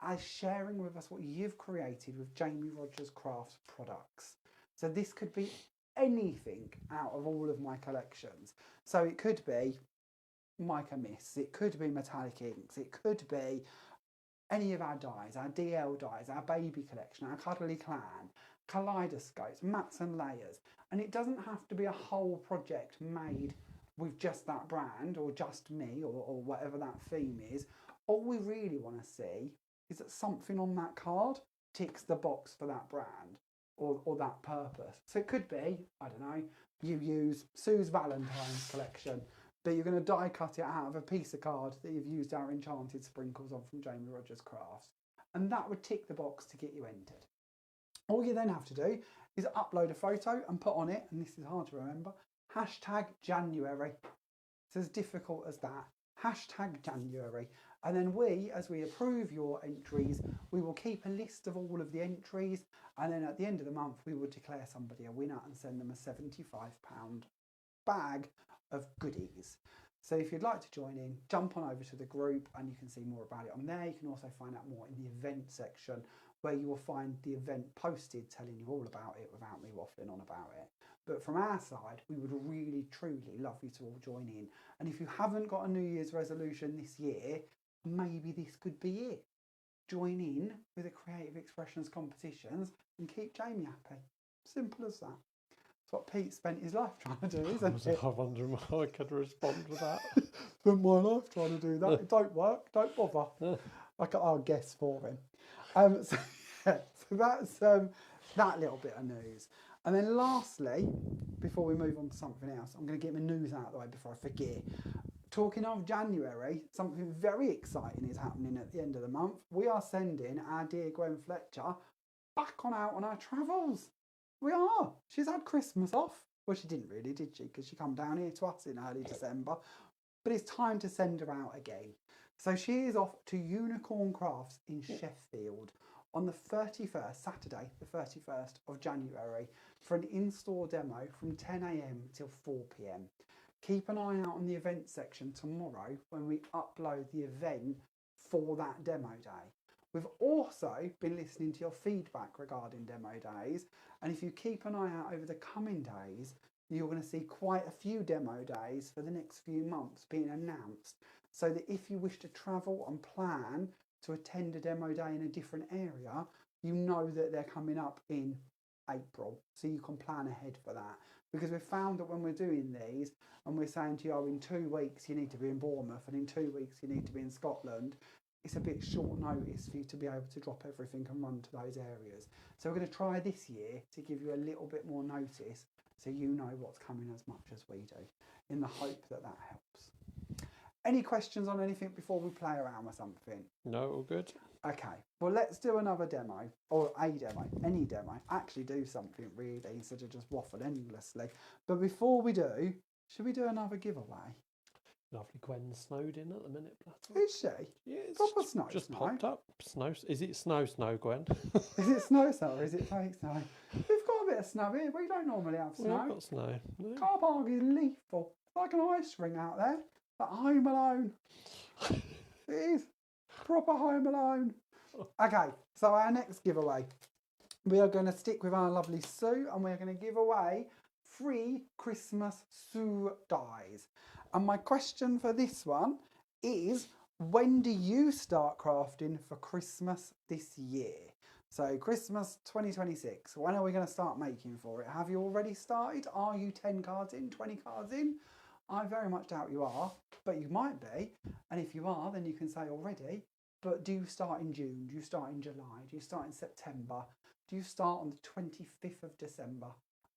as sharing with us what you've created with Jamie Rogers Crafts products. So this could be anything out of all of my collections. So it could be mica mists, it could be metallic inks, it could be any of our dies, our DL dies, our baby collection, our cuddly clan, kaleidoscopes, mats and layers. And it doesn't have to be a whole project made with just that brand or just me or whatever that theme is. All we really want to see is that something on that card ticks the box for that brand or that purpose. So it could be, I don't know, you use Sue's Valentine's collection, but you're going to die cut it out of a piece of card that you've used our enchanted sprinkles on from Jamie Rogers Crafts. And that would tick the box to get you entered. All you then have to do is upload a photo and put on it, and this is hard to remember, #January. It's as difficult as that. #January. And then as we approve your entries, we will keep a list of all of the entries, and then at the end of the month we will declare somebody a winner and send them a £75 bag of goodies. So if you'd like to join in, jump on over to the group and you can see more about it on there. You can also find out more in the event section, where you will find the event posted telling you all about it without me waffling on about it. But from our side, we would really, truly love you to all join in. And if you haven't got a New Year's resolution this year, maybe this could be it. Join in with the Creative Expressions competitions and keep Jamie happy. Simple as that. It's what Pete spent his life trying to do, isn't it? I was wondering how I could respond to that. Spent my life trying to do that. It don't work. Don't bother. I'll guess for him. So that's that little bit of news. And then lastly, before we move on to something else, I'm going to get my news out of the way before I forget. Talking of January, something very exciting is happening at the end of the month. We are sending our dear Gwen Fletcher back out on our travels. We are. She's had Christmas off. Well, she didn't really, did she? Because she come down here to us in early December. But it's time to send her out again. So she is off to Unicorn Crafts in Sheffield on the 31st, Saturday, the 31st of January, for an in-store demo from 10 AM till 4 PM. Keep an eye out on the event section tomorrow when we upload the event for that demo day. We've also been listening to your feedback regarding demo days, and if you keep an eye out over the coming days, you're going to see quite a few demo days for the next few months being announced, so that if you wish to travel and plan to attend a demo day in a different area, you know that they're coming up in April, so you can plan ahead for that. Because we've found that when we're doing these and we're saying to you, oh, in 2 weeks you need to be in Bournemouth and in 2 weeks you need to be in Scotland, it's a bit short notice for you to be able to drop everything and run to those areas. So we're going to try this year to give you a little bit more notice so you know what's coming as much as we do, in the hope that that helps. Any questions on anything before we play around with something? No, all good. Okay, well, let's do another demo, or a demo, any demo. Actually do something really, instead of just waffle endlessly. But before we do, should we do another giveaway? Lovely Gwen snowed in at the minute. Platter. Is she? Yeah, it's Proper snow. just snow. popped up. Snow. Is it snow, Gwen? Is it snow or is it fake snow? We've got a bit of snow here. We don't normally have We snow. haven't got snow. No. Car park is lethal. It's like an ice ring out there. Like Home Alone. It is. Proper Home Alone. Okay, so our next giveaway. We are going to stick with our lovely Sue and we're going to give away 3 Christmas Sue dies. And my question for this one is, when do you start crafting for Christmas this year? So Christmas 2026, when are we going to start making for it? Have you already started? Are you 10 cards in, 20 cards in? I very much doubt you are, but you might be. And if you are, then you can say already. But do you start in June? Do you start in July? Do you start in September? Do you start on the 25th of December?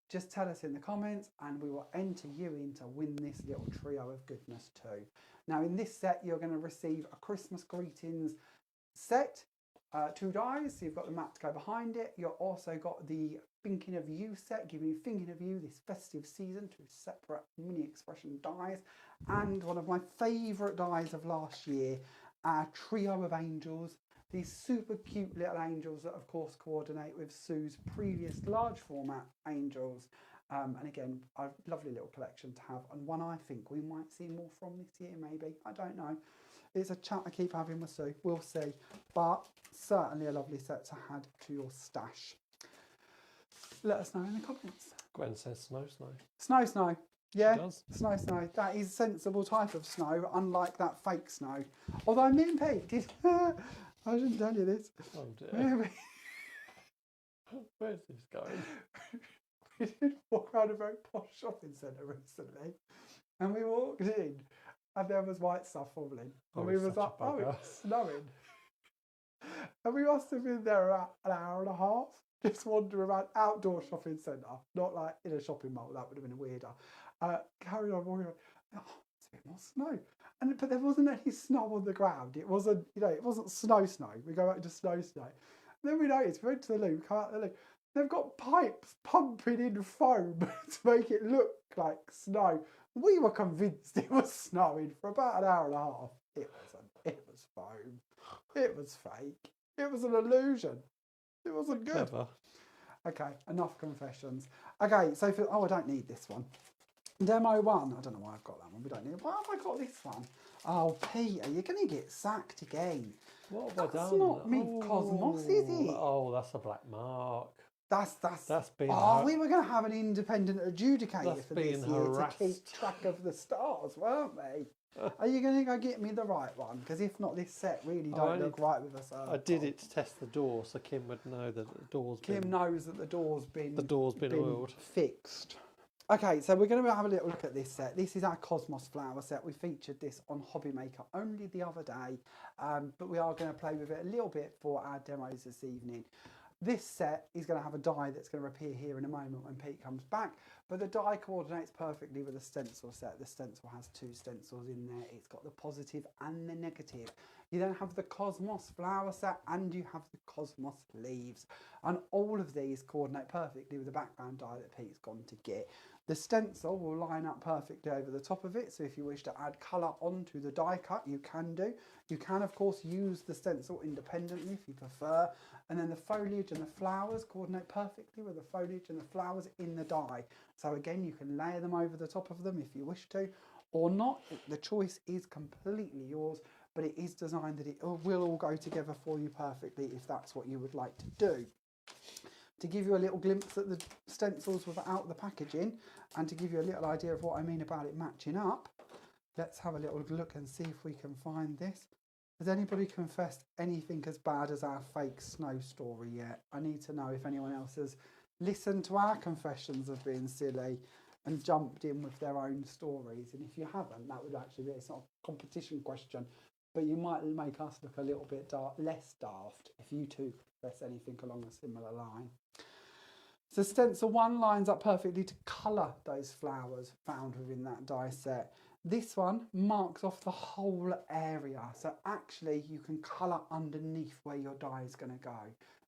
Just tell us in the comments and we will enter you in to win this little trio of goodness too. Now in this set, you're going to receive a Christmas greetings set, 2 dies, so you've got the mat to go behind it. You've also got the Thinking of You set, giving you Thinking of You this festive season, 2 separate mini expression dies, and one of my favourite dies of last year, our trio of angels. These super cute little angels that of course coordinate with Sue's previous large format angels. And again, a lovely little collection to have, and one I think we might see more from this year maybe. I don't know. It's a chat I keep having with Sue. We'll see. But certainly a lovely set to add to your stash. Let us know in the comments. Gwen says snow. Snow. Yeah, She does. Snow. That is a sensible type of snow, unlike that fake snow. Although me and Pete did... I shouldn't tell you this. Oh dear. Where's this going? We did walk around a very posh shopping centre recently, and we walked in, and there was white stuff falling, and we was like, "Oh, it's snowing," and we must have been there about an hour and a half, just wandering around outdoor shopping centre, not like in a shopping mall. That would have been weirder. Carried on walking around. Oh, it's a bit more snow. But there wasn't any snow on the ground. It wasn't, it wasn't snow. We go out to snow. And then we noticed, we went to the loo, come out the loo. They've got pipes pumping in foam to make it look like snow. We were convinced it was snowing for about an hour and a half. It wasn't. It was foam. It was fake. It was an illusion. It wasn't good. Clever. Okay, enough confessions. Okay, so I don't need this one. Demo 1, I don't know why I've got that one, we don't need it. Why have I got this one? Oh, Peter, you're going to get sacked again. What have I done? That's not me Cosmos, is it? Oh, that's a black mark. That's been... we were going to have an independent adjudicator for this year harassed. to keep track of the stars, weren't we? Are you going to go get me the right one? Because if not, this set really don't look right with us. I did it to test the door, so Kim would know that the door's Kim knows that the door's been oiled. Fixed. Okay, so we're going to have a little look at this set. This is our Cosmos flower set. We featured this on Hobby Maker only the other day, but we are going to play with it a little bit for our demos this evening. This set is going to have a die that's going to appear here in a moment when Pete comes back, but the die coordinates perfectly with the stencil set. The stencil has 2 stencils in there. It's got the positive and the negative. You then have the Cosmos flower set and you have the Cosmos leaves. And all of these coordinate perfectly with the background die that Pete's gone to get. The stencil will line up perfectly over the top of it, so if you wish to add colour onto the die cut, you can do. You can, of course, use the stencil independently if you prefer. And then the foliage and the flowers coordinate perfectly with the foliage and the flowers in the die. So again, you can layer them over the top of them if you wish to, or not. The choice is completely yours, but it is designed that it will all go together for you perfectly if that's what you would like to do. To give you a little glimpse at the stencils without the packaging, and to give you a little idea of what I mean about it matching up, let's have a little look and see if we can find this. Has anybody confessed anything as bad as our fake snow story yet? I need to know if anyone else has listened to our confessions of being silly and jumped in with their own stories. And if you haven't, that would actually be, it's not a competition question, but you might make us look a little bit less daft if you too confess anything along a similar line. So stencil 1 lines up perfectly to colour those flowers found within that die set. This one marks off the whole area. So actually you can colour underneath where your dye is going to go.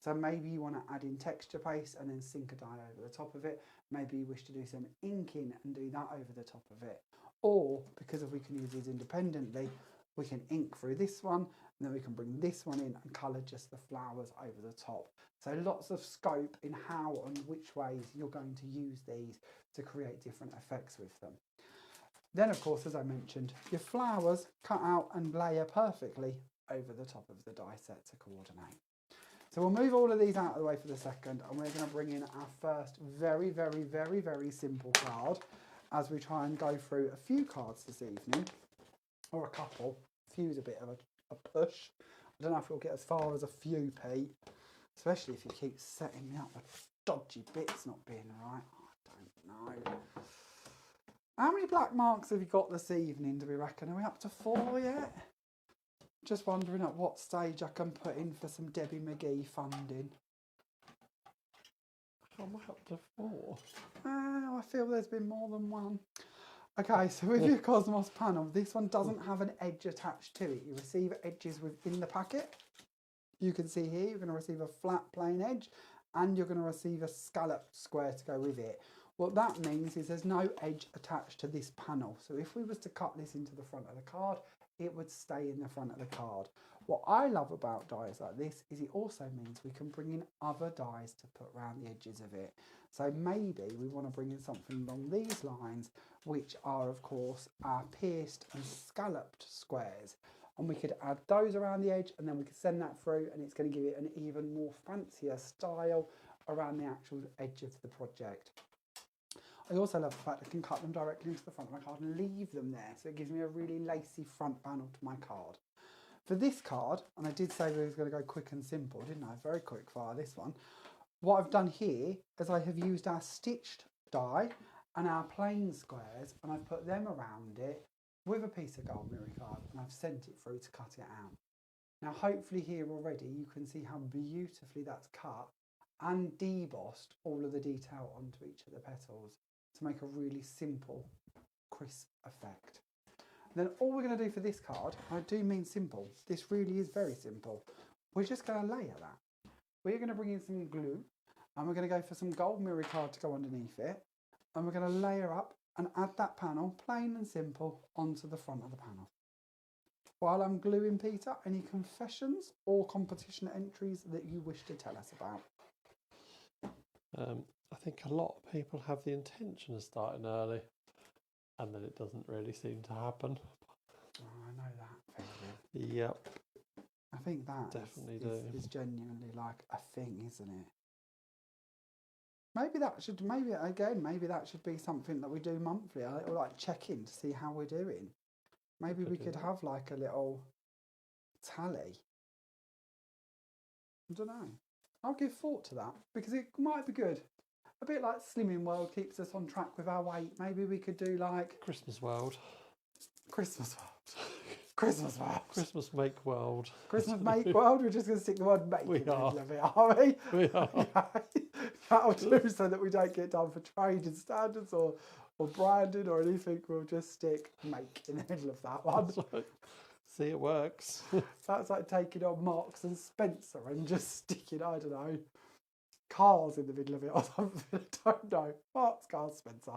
So maybe you want to add in texture paste and then sink a dye over the top of it. Maybe you wish to do some inking and do that over the top of it. Or, because if we can use these independently, we can ink through this one, and then we can bring this one in and colour just the flowers over the top. So lots of scope in how and which ways you're going to use these to create different effects with them. Then, of course, as I mentioned, your flowers cut out and layer perfectly over the top of the die set to coordinate. So we'll move all of these out of the way for the second, and we're going to bring in our first very, very, very, very simple card as we try and go through a few cards this evening, or a couple. Few's a bit of a push. I don't know if we'll get as far as a few, Pete, especially if you keep setting me up with dodgy bits not being right. I don't know. How many black marks have you got this evening, do we reckon? Are we up to 4 yet? Just wondering at what stage I can put in for some Debbie McGee funding. I'm up to 4. I feel there's been more than one. Okay, so with your Cosmos panel, this one doesn't have an edge attached to it. You receive edges within the packet. You can see here you're going to receive a flat plain edge and you're going to receive a scalloped square to go with it. What that means is there's no edge attached to this panel. So if we was to cut this into the front of the card, it would stay in the front of the card. What I love about dies like this is it also means we can bring in other dies to put around the edges of it. So maybe we want to bring in something along these lines, which are of course our pierced and scalloped squares. And we could add those around the edge and then we could send that through and it's going to give it an even more fancier style around the actual edge of the project. I also love the fact I can cut them directly into the front of my card and leave them there. So it gives me a really lacy front panel to my card. For this card, and I did say we was going to go quick and simple, didn't I? Very quick fire, this one. What I've done here is I have used our stitched die and our plain squares and I've put them around it with a piece of gold mirror card and I've sent it through to cut it out. Now hopefully here already you can see how beautifully that's cut and debossed all of the detail onto each of the petals to make a really simple, crisp effect. Then all we're going to do for this card, I do mean simple, this really is very simple, we're just going to layer that. We're going to bring in some glue and we're going to go for some gold mirror card to go underneath it and we're going to layer up and add that panel, plain and simple, onto the front of the panel. While I'm gluing, Peter, any confessions or competition entries that you wish to tell us about? I think a lot of people have the intention of starting early and then it doesn't really seem to happen. Oh, I know that feeling. Yep. I think that definitely is genuinely like a thing, isn't it? Maybe that should be something that we do monthly, or like check in to see how we're doing. Maybe we could have like a little tally. I don't know. I'll give thought to that because it might be good. A bit like Slimming World keeps us on track with our weight. Maybe we could do like Christmas World. Christmas World. Christmas World. Christmas Make World. Christmas Make World. We're just going to stick the word make We in the are. middle of it, are we? We are. That'll do so that we don't get done for trading standards or branding or anything. We'll just stick make in the middle of that one. Right. See, it works. That's like taking on Marks and Spencer and just sticking, I don't know, cars in the middle of it or something. I don't know. Marks, cars, Spencer.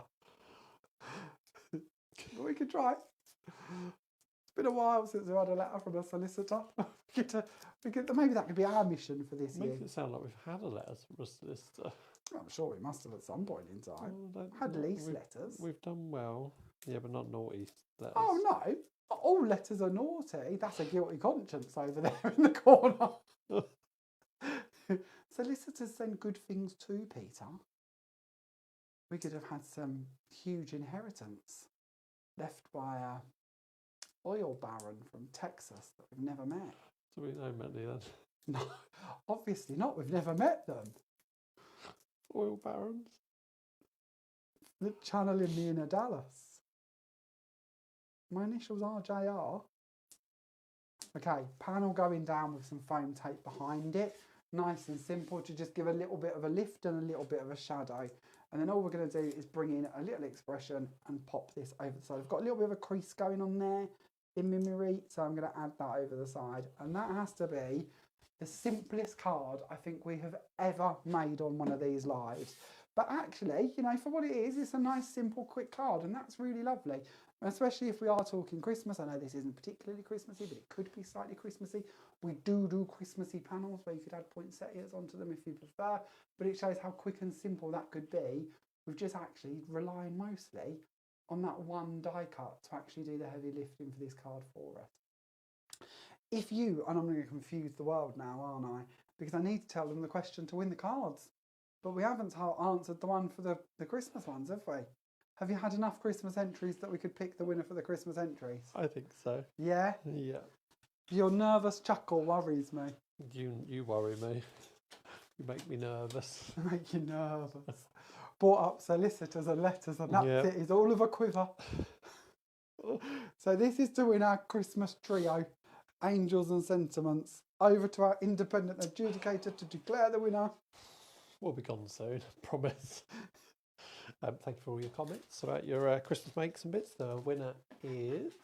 But we could try. It's been a while since we had a letter from a solicitor. Maybe that could be our mission for this year. Makes it sound like we've had a letter from a solicitor. I'm sure we must have at some point in time. Well, Had lease letters. We've done well. Yeah, but not naughty letters. Oh no, all letters are naughty. That's a guilty conscience over there in the corner. Solicitors send good things too, Peter. We could have had some huge inheritance left by a oil baron from Texas that we've never met. Do we know many then? No, obviously not. We've never met them. Oil barons? The channel in me in a Dallas. My initials are JR. Okay, panel going down with some foam tape behind it. Nice and simple to just give a little bit of a lift and a little bit of a shadow. And then all we're going to do is bring in a little expression and pop this over the side. I've got a little bit of a crease going on there in memory, so I'm going to add that over the side. And that has to be the simplest card I think we have ever made on one of these lives. But actually, you know, for what it is, it's a nice, simple, quick card, and that's really lovely. Especially if we are talking Christmas. I know this isn't particularly Christmassy, but it could be slightly Christmassy. We do Christmassy panels where you could add poinsettias onto them if you prefer, but it shows how quick and simple that could be with just actually relying mostly on that one die cut to actually do the heavy lifting for this card for us. If you, and I'm going to confuse the world now, aren't I? Because I need to tell them the question to win the cards. But we haven't answered the one for the Christmas ones, have we? Have you had enough Christmas entries that we could pick the winner for the Christmas entries? I think so. Yeah? Yeah. Your nervous chuckle worries me. You worry me. You make me nervous. I make you nervous. Brought up solicitors and letters, and that's it. It's all of a quiver. So this is to win our Christmas trio, Angels and Sentiments. Over to our independent adjudicator to declare the winner. We'll be gone soon, promise. Thank you for all your comments about your Christmas makes and bits. The winner is...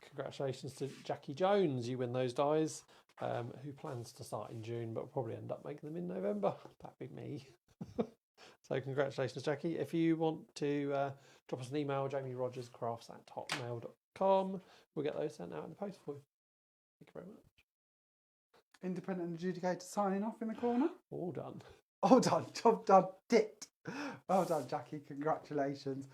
Congratulations to Jackie Jones. You win those dies. Who plans to start in June, but will probably end up making them in November. That'd be me. So congratulations, Jackie. If you want to drop us an email, jamierogerscrafts@hotmail.com. We'll get those sent out in the post for you. Thank you very much. Independent adjudicator signing off in the corner. All done. All done. Job done. Dit. Well done, Jackie. Congratulations.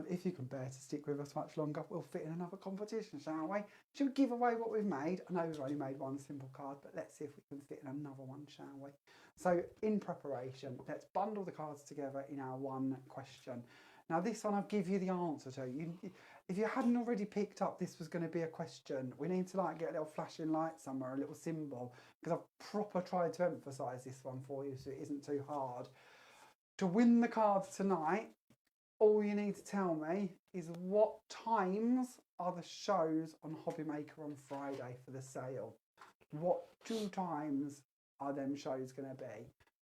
If you can bear to stick with us much longer, we'll fit in another competition, shall we? Should we give away what we've made? I know we've only made one simple card, but let's see if we can fit in another one, shall we? So in preparation, let's bundle the cards together in our one question. Now this one I'll give you the answer to. If you hadn't already picked up this was going to be a question, we need to like get a little flashing light somewhere, a little symbol, because I've proper tried to emphasise this one for you so it isn't too hard. To win the cards tonight, all you need to tell me is what times are the shows on Hobbymaker on Friday for the sale. What 2 times are them shows going to be?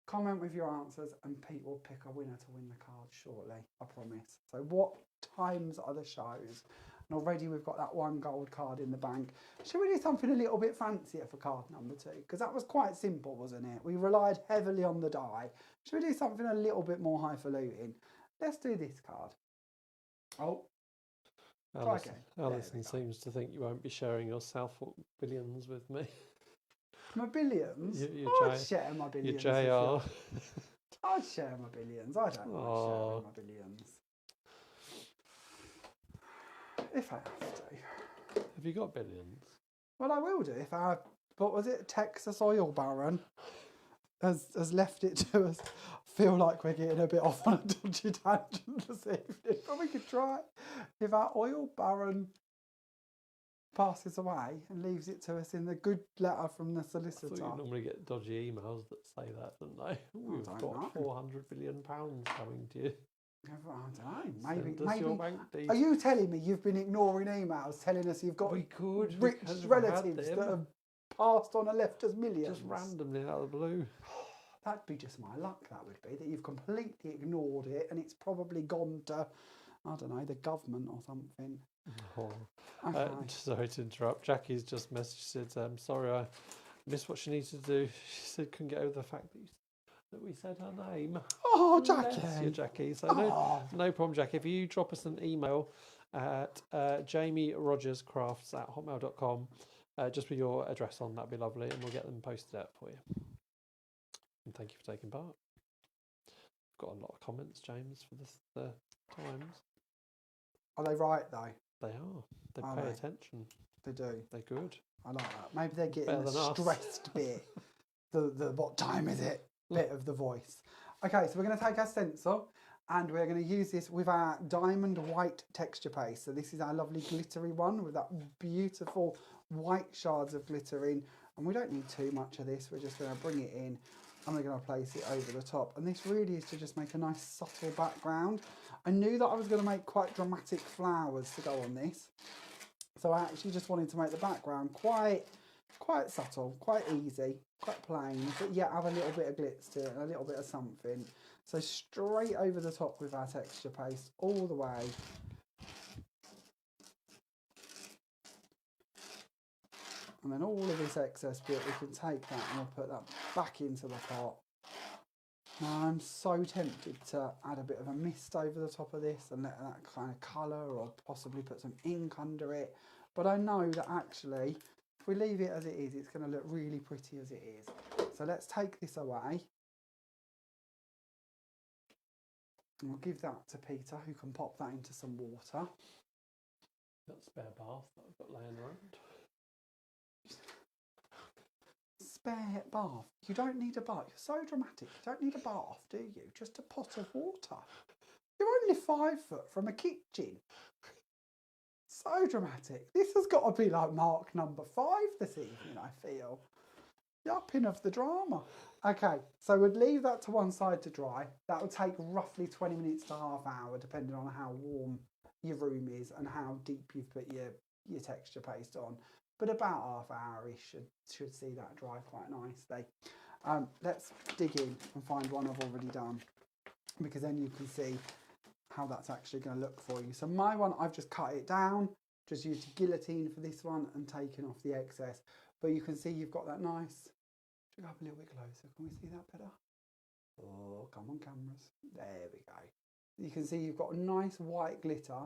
Comment with your answers and Pete will pick a winner to win the card shortly, I promise. So what times are the shows? And already we've got that 1 gold card in the bank. Should we do something a little bit fancier for card number 2? Because that was quite simple, wasn't it? We relied heavily on the die. Should we do something a little bit more highfalutin? Let's do this card. Oh. Alison seems to think you won't be sharing your Southwark billions with me. My billions? I'd share my billions. Your JR. I'd share my billions. I don't mind sharing my billions. If I have to. Have you got billions? Well, I will do. If our, what was it, Texas oil baron has left it to us. I feel like we're getting a bit off on a dodgy tangent this evening, but we could try. If our oil baron passes away and leaves it to us in the good letter from the solicitor. I thought you normally get dodgy emails that say that, don't they? We've got £400 billion coming to you. I don't know. Maybe. Your bank Are you telling me you've been ignoring emails telling us you've got rich relatives that have passed on and left us millions? Just randomly out of the blue. That'd be just my luck, that would be, that you've completely ignored it and it's probably gone to, I don't know, the government or something. Oh. Okay. Sorry to interrupt. Jackie's just messaged, said, sorry, I missed what she needed to do. She said couldn't get over the fact that we said her name. Oh, Jackie. Bless you, Jackie. So no problem, Jackie. If you drop us an email at jamierogerscrafts@hotmail.com, just with your address on, that'd be lovely, and we'll get them posted out for you. And thank you for taking part. I've got a lot of comments, James, for the times. Are they right, though? They are. They pay attention. They do. They're good. I like that. Maybe they're getting the stressed bit. The what time is it bit of the voice. Okay, so we're going to take our stencil and we're going to use this with our diamond white texture paste. So this is our lovely glittery one with that beautiful white shards of glitter in. And we don't need too much of this. We're just going to bring it in and we're going to place it over the top. And this really is to just make a nice subtle background. I knew that I was going to make quite dramatic flowers to go on this. So I actually just wanted to make the background quite subtle, quite easy, quite plain, but yet have a little bit of glitz to it and a little bit of something. So straight over the top with our texture paste all the way. And then all of this excess bit, we can take that and we'll put that back into the pot. Now I'm so tempted to add a bit of a mist over the top of this and let that kind of colour, or possibly put some ink under it. But I know that actually, if we leave it as it is, it's going to look really pretty as it is. So let's take this away. And we'll give that to Peter, who can pop that into some water. Got a spare bath that I've got laying around. Spare bath? You don't need a bath. You're so dramatic. You don't need a bath, do you? Just a pot of water. You're only 5 foot from a kitchen. So dramatic. This has got to be like mark number 5 this evening, I feel. The upping of the drama. Okay, so we'd leave that to one side to dry. That would take roughly 20 minutes to half hour, depending on how warm your room is and how deep you've put your texture paste on. But about half hour-ish should see that dry quite nicely. Let's dig in and find one I've already done, because then you can see how that's actually going to look for you. So my one, I've just cut it down, just used a guillotine for this one and taken off the excess. But you can see you've got that nice, should go up a little bit closer, can we see that better? Oh, come on cameras, there we go. You can see you've got a nice white glitter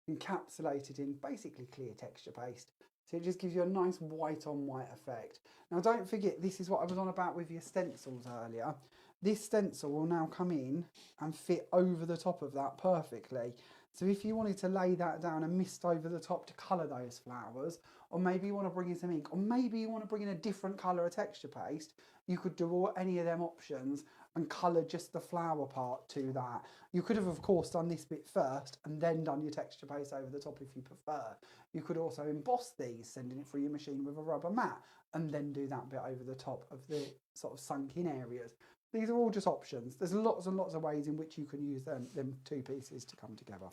encapsulated in basically clear texture paste. So it just gives you a nice white on white effect. Now don't forget, this is what I was on about with your stencils earlier. This stencil will now come in and fit over the top of that perfectly. So if you wanted to lay that down and mist over the top to colour those flowers, or maybe you want to bring in some ink, or maybe you want to bring in a different colour of texture paste, you could do any of them options and colour just the flower part to that. You could have, of course, done this bit first and then done your texture paste over the top if you prefer. You could also emboss these, sending it through your machine with a rubber mat, and then do that bit over the top of the sort of sunk in areas. These are all just options. There's lots and lots of ways in which you can use them two pieces to come together.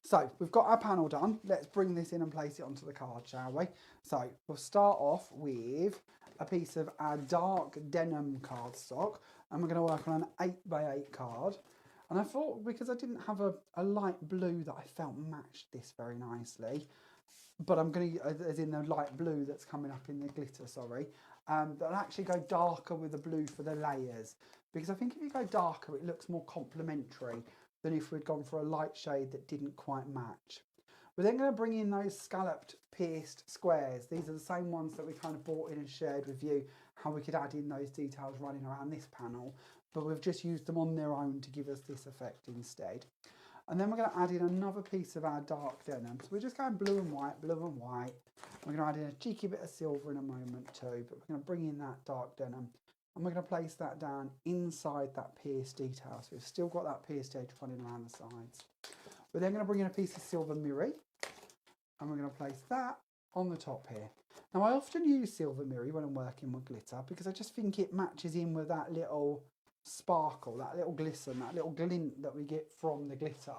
So we've got our panel done. Let's bring this in and place it onto the card, shall we? So we'll start off with a piece of our dark denim cardstock, and we're going to work on an 8x8 card. And I thought, because I didn't have a light blue that I felt matched this very nicely, but I'm going to, as in the light blue that's coming up in the glitter, sorry, that I'll actually go darker with the blue for the layers. Because I think if you go darker, it looks more complementary than if we'd gone for a light shade that didn't quite match. We're then going to bring in those scalloped pierced squares. These are the same ones that we kind of brought in and shared with you, how we could add in those details running around this panel, but we've just used them on their own to give us this effect instead. And then we're going to add in another piece of our dark denim. So we're just going blue and white, blue and white. We're going to add in a cheeky bit of silver in a moment too, but we're going to bring in that dark denim. And we're going to place that down inside that pierced detail. So we've still got that pierced edge running around the sides. We're then going to bring in a piece of silver mirri, and we're going to place that on the top here. Now I often use silver mirri when I'm working with glitter because I just think it matches in with that little sparkle, that little glisten, that little glint that we get from the glitter.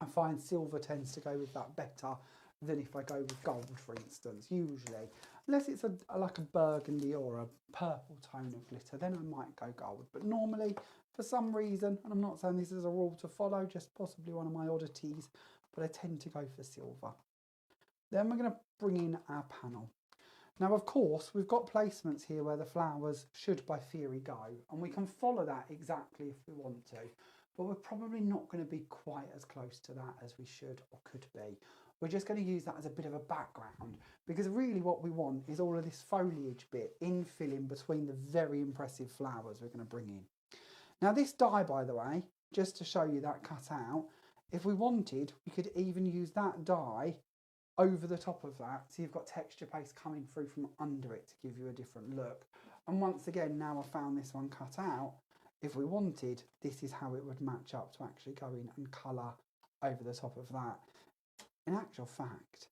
I find silver tends to go with that better than if I go with gold, for instance, usually. Unless it's like a burgundy or a purple tone of glitter, then I might go gold. But normally, for some reason, and I'm not saying this is a rule to follow, just possibly one of my oddities, but I tend to go for silver. Then we're going to bring in our panel. Now, of course, we've got placements here where the flowers should, by theory, go, and we can follow that exactly if we want to, but we're probably not going to be quite as close to that as we should or could be. We're just going to use that as a bit of a background, because really what we want is all of this foliage bit infilling between the very impressive flowers we're going to bring in. Now, this die, by the way, just to show you that cut out, if we wanted, we could even use that die over the top of that, so you've got texture paste coming through from under it to give you a different look. And once again, now I've found this one cut out, if we wanted, this is how it would match up to actually go in and colour over the top of that. In actual fact,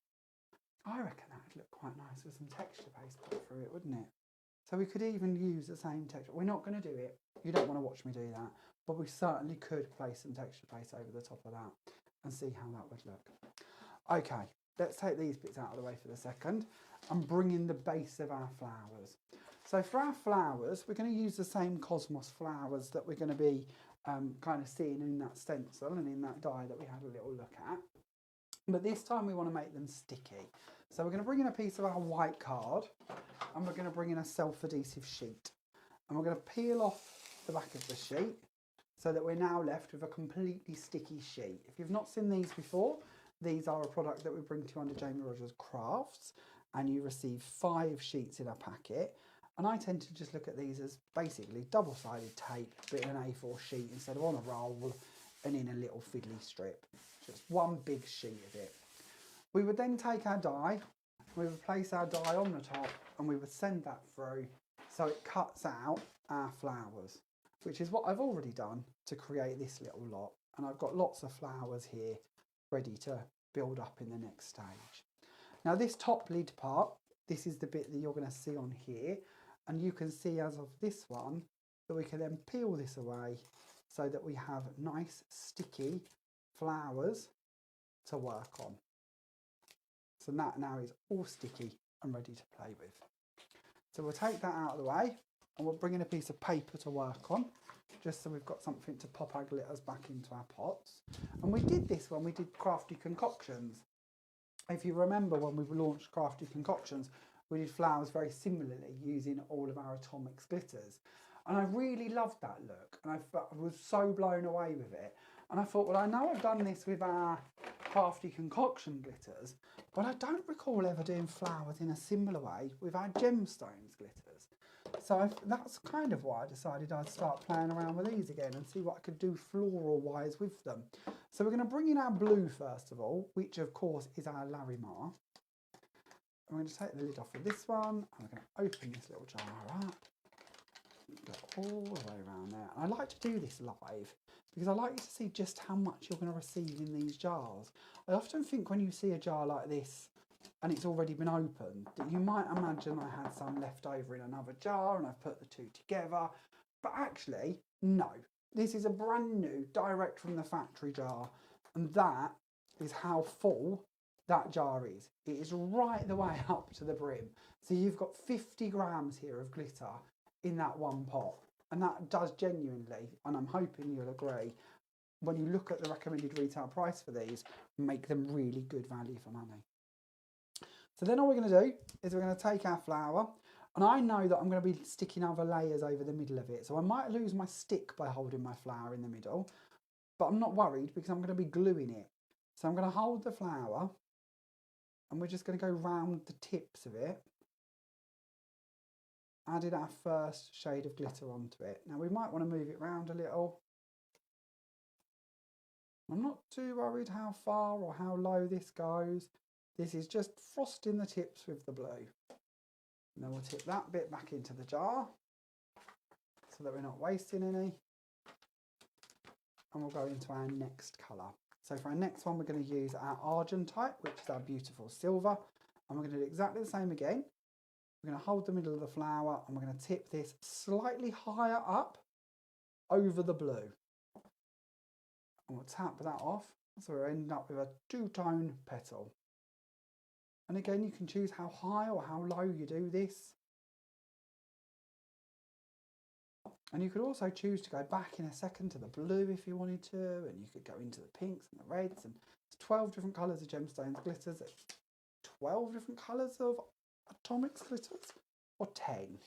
I reckon that would look quite nice with some texture paste put through it, wouldn't it? So we could even use the same texture. We're not going to do it. You don't want to watch me do that, but we certainly could place some texture paste over the top of that and see how that would look. Okay, let's take these bits out of the way for the second and bring in the base of our flowers. So for our flowers, we're going to use the same Cosmos flowers that we're going to be kind of seeing in that stencil and in that die that we had a little look at. But this time we want to make them sticky. So we're going to bring in a piece of our white card and we're going to bring in a self-adhesive sheet. And we're going to peel off the back of the sheet so that we're now left with a completely sticky sheet. If you've not seen these before, these are a product that we bring to you under Jamie Rogers Crafts, and you receive 5 sheets in a packet. And I tend to just look at these as basically double-sided tape, but in an A4 sheet instead of on a roll and in a little fiddly strip. Just one big sheet of it. We would then take our die, we would place our die on the top, and we would send that through so it cuts out our flowers, which is what I've already done to create this little lot. And I've got lots of flowers here ready to build up in the next stage. Now this top lid part, this is the bit that you're going to see on here. And you can see as of this one that we can then peel this away so that we have nice sticky flowers to work on. So that now is all sticky and ready to play with. So we'll take that out of the way and we'll bring in a piece of paper to work on, just so we've got something to pop our glitters back into our pots. And we did this when we did Crafty Concoctions. If you remember when we launched Crafty Concoctions, we did flowers very similarly using all of our Atomics glitters. And I really loved that look and I was so blown away with it. And I thought, well, I know I've done this with our Crafty Concoction glitters, but I don't recall ever doing flowers in a similar way with our gemstones glitters. So that's kind of why I decided I'd start playing around with these again and see what I could do floral wise with them. So we're going to bring in our blue first of all, which of course is our Larimar. I'm going to take the lid off of this one, and I'm going to open this little jar up, go all the way around there. And I like to do this live because I like you to see just how much you're going to receive in these jars. I often think when you see a jar like this and it's already been opened, that you might imagine I had some left over in another jar and I've put the two together, but actually, no. This is a brand new, direct from the factory jar, and that is how full that jar is. It is right the way up to the brim. So you've got 50 grams here of glitter in that one pot. And that does genuinely, and I'm hoping you'll agree, when you look at the recommended retail price for these, make them really good value for money. So then all we're going to do is we're going to take our flour, and I know that I'm going to be sticking other layers over the middle of it. So I might lose my stick by holding my flour in the middle, but I'm not worried because I'm going to be gluing it. So I'm going to hold the flour, and we're just going to go round the tips of it, adding our first shade of glitter onto it. Now we might want to move it round a little. I'm not too worried how far or how low this goes. This is just frosting the tips with the blue. And then we'll tip that bit back into the jar so that we're not wasting any. And we'll go into our next colour. So for our next one, we're going to use our Argentite, which is our beautiful silver. And we're going to do exactly the same again. We're going to hold the middle of the flower and we're going to tip this slightly higher up over the blue. And we'll tap that off. So we're ending up with a two-tone petal. And again, you can choose how high or how low you do this. And you could also choose to go back in a second to the blue if you wanted to, and you could go into the pinks and the reds, and there's 12 different colours of gemstones glitters, 12 different colours of atomics glitters, or 10.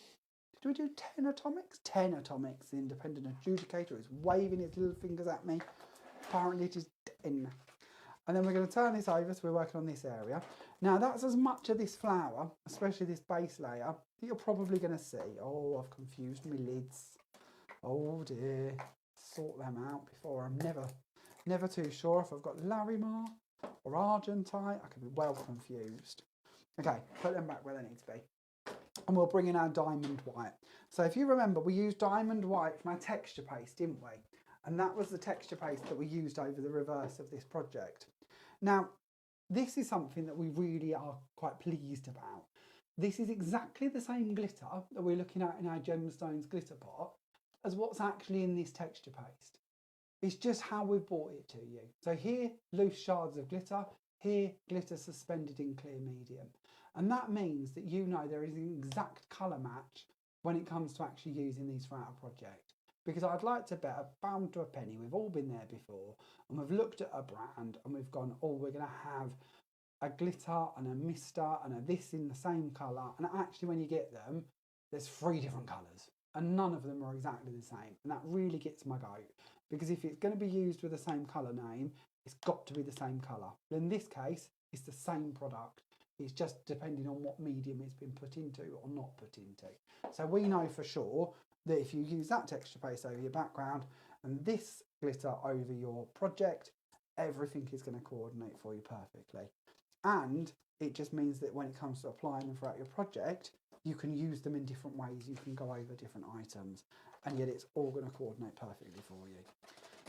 Did we do 10 atomics? 10 atomics. The independent adjudicator is waving his little fingers at me. Apparently it is 10. And then we're going to turn this over, so we're working on this area. Now that's as much of this flower, especially this base layer, that you're probably going to see. Oh, I've confused my lids. Oh dear. Sort them out before. I'm never too sure if I've got Larimar or Argentite. I could be well confused. Okay, put them back where they need to be. And we'll bring in our diamond white. So if you remember, we used diamond white from our texture paste, didn't we? And that was the texture paste that we used over the reverse of this project. Now, this is something that we really are quite pleased about. This is exactly the same glitter that we're looking at in our gemstones glitter pot as what's actually in this texture paste. It's just how we've brought it to you. So here, loose shards of glitter. Here, glitter suspended in clear medium. And that means that you know there is an exact colour match when it comes to actually using these throughout a project. Because I'd like to bet a pound to a penny, we've all been there before, and we've looked at a brand and we've gone, oh, we're going to have a glitter and a mister and a this in the same colour. And actually when you get them, there's 3 different colours and none of them are exactly the same. And that really gets my goat, because if it's going to be used with the same colour name, it's got to be the same colour. In this case, it's the same product. It's just depending on what medium it's been put into or not put into. So we know for sure that if you use that texture paste over your background and this glitter over your project, everything is going to coordinate for you perfectly. And it just means that when it comes to applying them throughout your project, you can use them in different ways. You can go over different items, and yet it's all going to coordinate perfectly for you.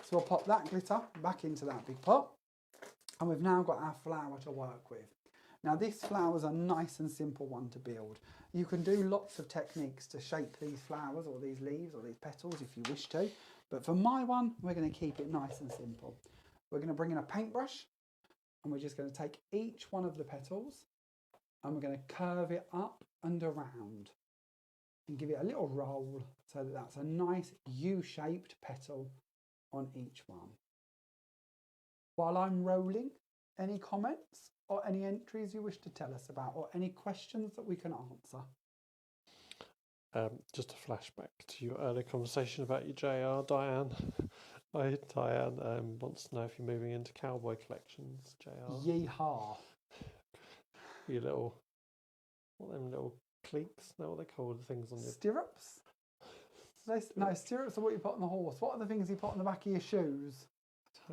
So we'll pop that glitter back into that big pot, and we've now got our flower to work with. Now this flower is a nice and simple one to build. You can do lots of techniques to shape these flowers or these leaves or these petals if you wish to, but for my one, we're going to keep it nice and simple. We're going to bring in a paintbrush, and we're just going to take each one of the petals and we're going to curve it up and around and give it a little roll so that that's a nice U-shaped petal on each one. While I'm rolling, any comments or any entries you wish to tell us about, or any questions that we can answer? Just a flashback to your earlier conversation about your JR, Diane. Diane wants to know if you're moving into cowboy collections, JR. Yeehaw. Your little, what them little cleeks? No, what they call the things on your... Stirrups? No, stirrups are what you put on the horse. What are the things you put on the back of your shoes?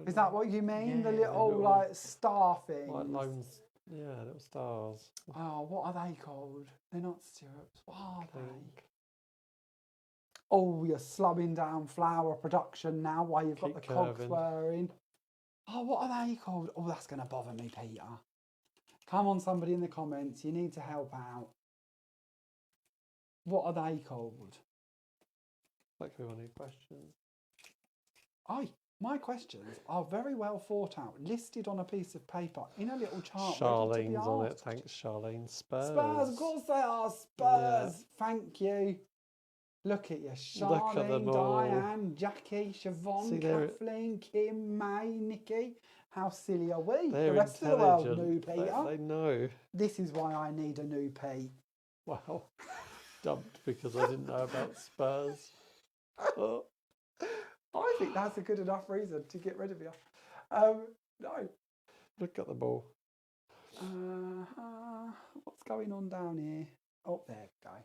Is that what you mean? Yeah, the little like star things? Like loans, yeah, little stars. Oh, what are they called? They're not stirrups. What are they? Oh, you're slowing down flower production now while you've got the cogs whirring. Oh, what are they called? Oh, that's going to bother me, Peter. Come on, somebody in the comments. You need to help out. What are they called? Like who any questions? My questions are very well thought out, listed on a piece of paper in a little chart. Charlene's on it. Thanks, Charlene. Spurs. Spurs, of course they are. Spurs. Yeah. Thank you. Look at you. Charlene, Diane, Jackie, Siobhan, Kathleen, Kim, May, Nikki. How silly are we? They're the rest of the world knew, Peter. They know. This is why I need a new Pete. Wow. Dumped because I didn't know about Spurs. Oh. I think that's a good enough reason to get rid of you. No. Look at the ball. What's going on down here? Oh, there we go.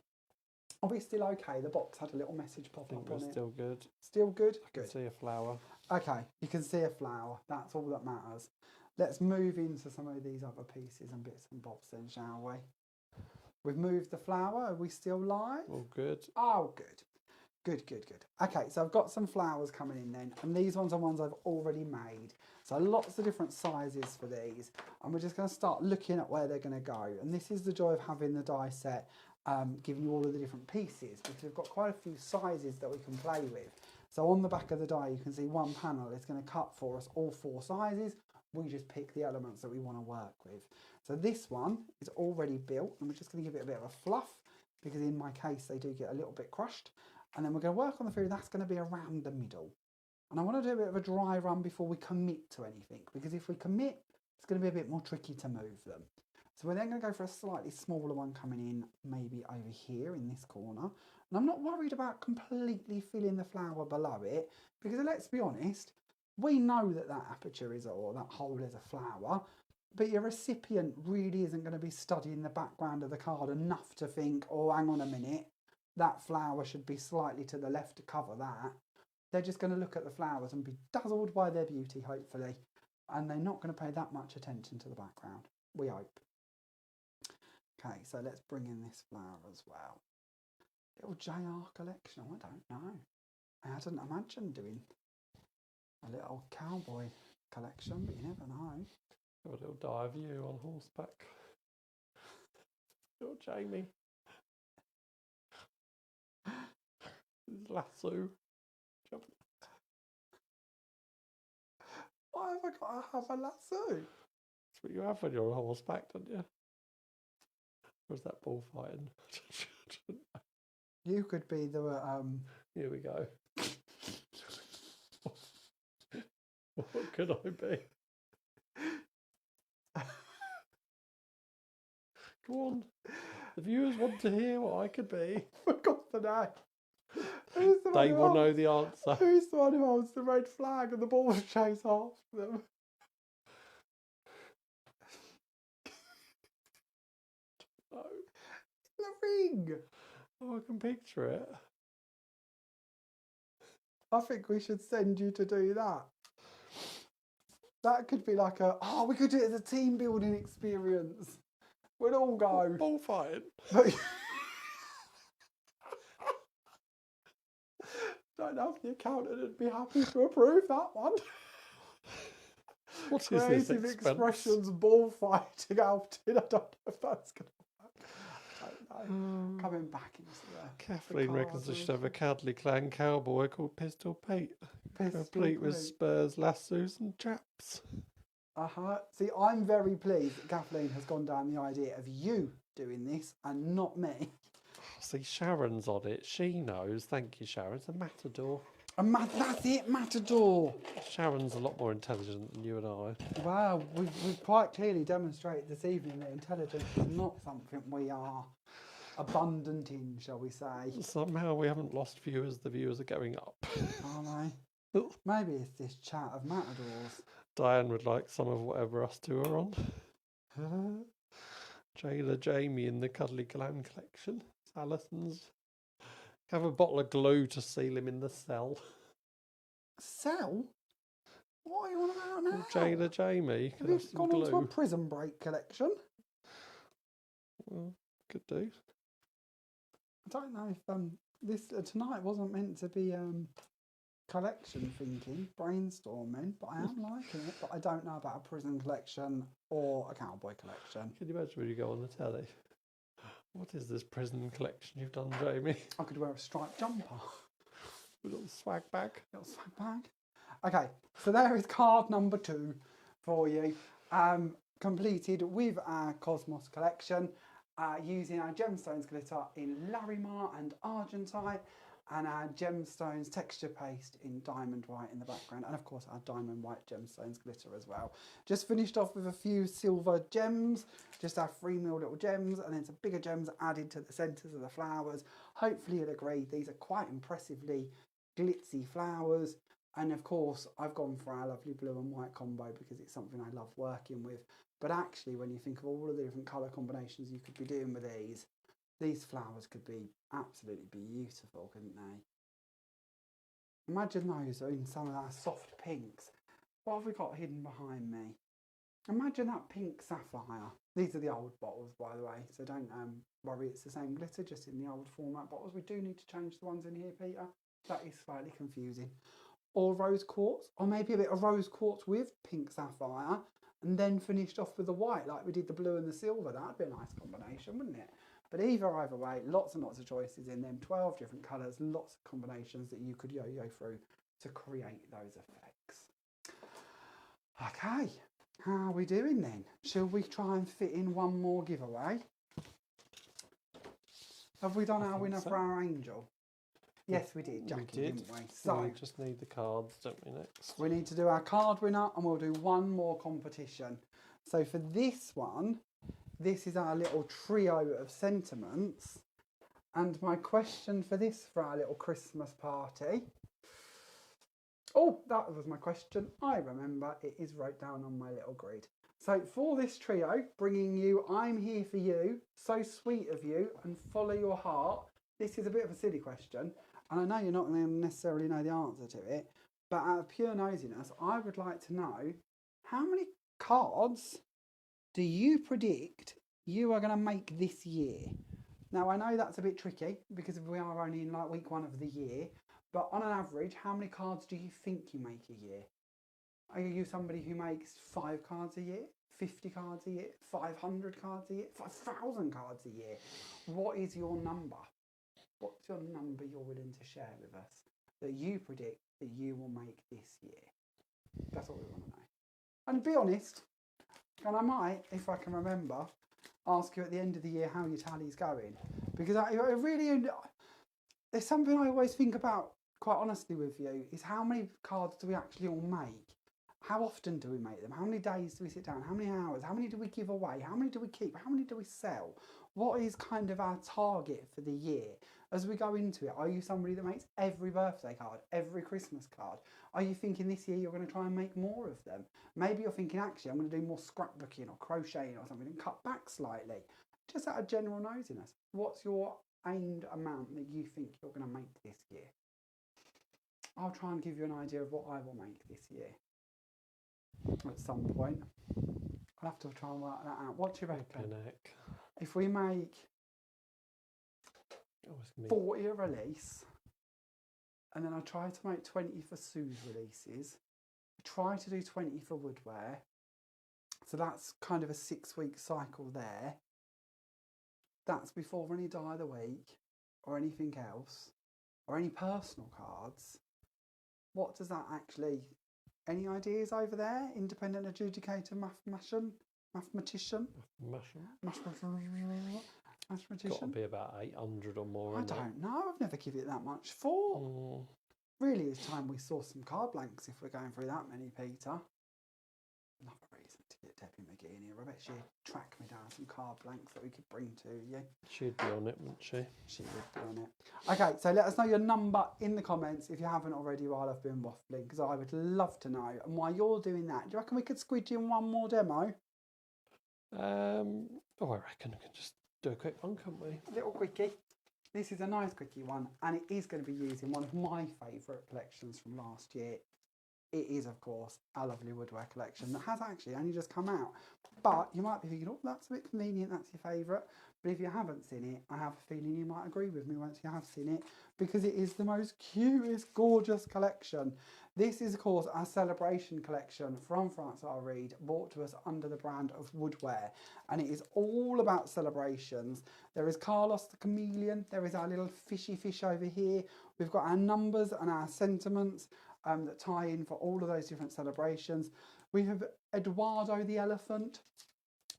Are we still okay? The box had a little message pop up on it. Still good. Still good? I can see a flower. Okay, you can see a flower. That's all that matters. Let's move into some of these other pieces and bits and bobs then, shall we? We've moved the flower. Are we still live? All good. Oh, good. Good. Okay, so I've got some flowers coming in then, and these ones are ones I've already made. So lots of different sizes for these, and we're just going to start looking at where they're going to go. And this is the joy of having the die set, giving you all of the different pieces, because we've got quite a few sizes that we can play with. So on the back of the die, you can see one panel is going to cut for us all 4 sizes. We just pick the elements that we want to work with. So this one is already built, and we're just going to give it a bit of a fluff, because in my case, they do get a little bit crushed. And then we're going to work on the theory that's going to be around the middle. And I want to do a bit of a dry run before we commit to anything, because if we commit, it's going to be a bit more tricky to move them. So we're then going to go for a slightly smaller one coming in, maybe over here in this corner. And I'm not worried about completely filling the flower below it, because let's be honest, we know that that aperture is, or that hole is a flower, but your recipient really isn't going to be studying the background of the card enough to think, oh, hang on a minute, that flower should be slightly to the left to cover that. They're just going to look at the flowers and be dazzled by their beauty, hopefully. And they're not going to pay that much attention to the background, we hope. Okay, so let's bring in this flower as well. Little JR collection, I don't know. I hadn't imagined doing a little cowboy collection, but you never know. A little die of you on horseback. Little Jamie. Lasso. Why have I got to have a lasso? That's what you have when you're on horseback, don't you? Or is that bullfighting? You could be the Here we go. What could I be? Go on. The viewers want to hear what I could be. forgot the name. Who's the They one will who know holds, the answer. who's the one who holds the red flag and the balls chase after them? No. The ring. Oh, I can picture it. I think we should send you to do that. That could be like we could do it as a team building experience. We'd all go. Bullfighting. Don't know if the accountant would be happy to approve that one. What is this Creative expense? expressions, bullfighting outing. I don't know if that's going to work. I don't know. Coming back into Kathleen reckons they should have a Cadley Clan cowboy called Pistol Pete, complete with Pete. spurs, lassos and chaps. See, I'm very pleased that Kathleen has gone down the idea of you doing this and not me. See, Sharon's on it. She knows. Thank you, Sharon. It's a matador. That's it, Matador. Sharon's a lot more intelligent than you and I. Wow, we've quite clearly demonstrated this evening that intelligence is not something we are abundant in, shall we say. Somehow we haven't lost viewers. The viewers are going up. Are they? Maybe it's this chat of Matadors. Diane would like some of whatever us two are on. Jayla Jamie in the Cuddly Clan collection. Alison's. Have a bottle of glue to seal him in the cell. Cell? What are you on about now? Jayla Jamie. Have you gone onto a Prison Break collection? Well, could do. I don't know if this tonight wasn't meant to be collection thinking, brainstorming, but I am liking it. But I don't know about a prison collection or a cowboy collection. Can you imagine when you go on the telly? What is this prison collection you've done, Jamie? I could wear a striped jumper. A little swag bag. Little swag bag. Okay, so there is card number 2 for you. Completed with our Cosmos collection, using our gemstones glitter in Larimar and Argentite, and our gemstones texture paste in diamond white in the background, and of course our diamond white gemstones glitter as well. Just finished off with a few silver gems, just our 3mm little gems, and then some bigger gems added to the centres of the flowers. Hopefully you'll agree these are quite impressively glitzy flowers, and of course I've gone for our lovely blue and white combo because it's something I love working with. But actually, when you think of all of the different colour combinations you could be doing with these flowers could be absolutely beautiful, couldn't they? Imagine those in some of our soft pinks. What have we got hidden behind me? Imagine that pink sapphire. These are the old bottles, by the way, so don't worry, it's the same glitter, just in the old format bottles. We do need to change the ones in here, Peter. That is slightly confusing. Or rose quartz, or maybe a bit of rose quartz with pink sapphire, and then finished off with the white, like we did the blue and the silver. That'd be a nice combination, wouldn't it? But either way, lots and lots of choices in them, 12 different colours, lots of combinations that you could yo-yo through to create those effects. Okay, how are we doing then? Shall we try and fit in one more giveaway? Have we done our winner for our angel? Yes, we did, Jackie, didn't we? So we just need the cards, don't we, next? We need to do our card winner, and we'll do one more competition. So for this one, this is our little trio of sentiments. And my question for this, for our little Christmas party. Oh, that was my question. I remember, it is wrote down on my little grid. So for this trio, bringing you I'm Here For You, So Sweet of You, and Follow Your Heart. This is a bit of a silly question, and I know you're not going to necessarily know the answer to it, but out of pure nosiness, I would like to know, how many cards do you predict you are going to make this year? Now, I know that's a bit tricky because we are only in like week 1 of the year, but on an average, how many cards do you think you make a year? Are you somebody who makes 5 cards a year, 50 cards a year, 500 cards a year, 5,000 cards a year? What is your number? What's your number you're willing to share with us that you predict that you will make this year? That's what we want to know. And be honest, And I might, if I can remember, ask you at the end of the year how your tally's going. Because I really, there's something I always think about, quite honestly with you, is how many cards do we actually all make? How often do we make them? How many days do we sit down? How many hours? How many do we give away? How many do we keep? How many do we sell? What is kind of our target for the year? As we go into it, are you somebody that makes every birthday card, every Christmas card? Are you thinking this year you're going to try and make more of them? Maybe you're thinking, actually, I'm going to do more scrapbooking or crocheting or something and cut back slightly. Just out of general nosiness, what's your aimed amount that you think you're going to make this year? I'll try and give you an idea of what I will make this year at some point. I'll have to try and work that out. What do you reckon? If we make 40 a release, and then I try to make 20 for Sue's releases, try to do 20 for Woodware, so that's kind of a 6-week cycle there. That's before any die of the week or anything else or any personal cards. What does that actually, any ideas over there? Independent adjudicator, mathematician? Got to be about 800 or more. I don't know. I've never given it that much thought. Really, it's time we saw some card blanks if we're going through that many, Peter. Another reason to get Debbie McGee in here. I bet she'd track me down some card blanks that we could bring to you. She'd be on it, wouldn't she? She would be on it. Okay, so let us know your number in the comments if you haven't already while I've been waffling, because I would love to know. And while you're doing that, do you reckon we could squidge in one more demo? I reckon we can just do a quick one, can't we? A little quickie. This is a nice quickie one, and it is going to be used in one of my favourite collections from last year. It is, of course, our lovely Woodware collection that has actually only just come out. But you might be thinking, oh, that's a bit convenient, that's your favourite. But if you haven't seen it, I have a feeling you might agree with me once you have seen it, because it is the most cutest, gorgeous collection. This is, of course, our celebration collection from Francois Reed, brought to us under the brand of Woodware. And it is all about celebrations. There is Carlos the Chameleon. There is our little fishy fish over here. We've got our numbers and our sentiments that tie in for all of those different celebrations. We have Eduardo the elephant.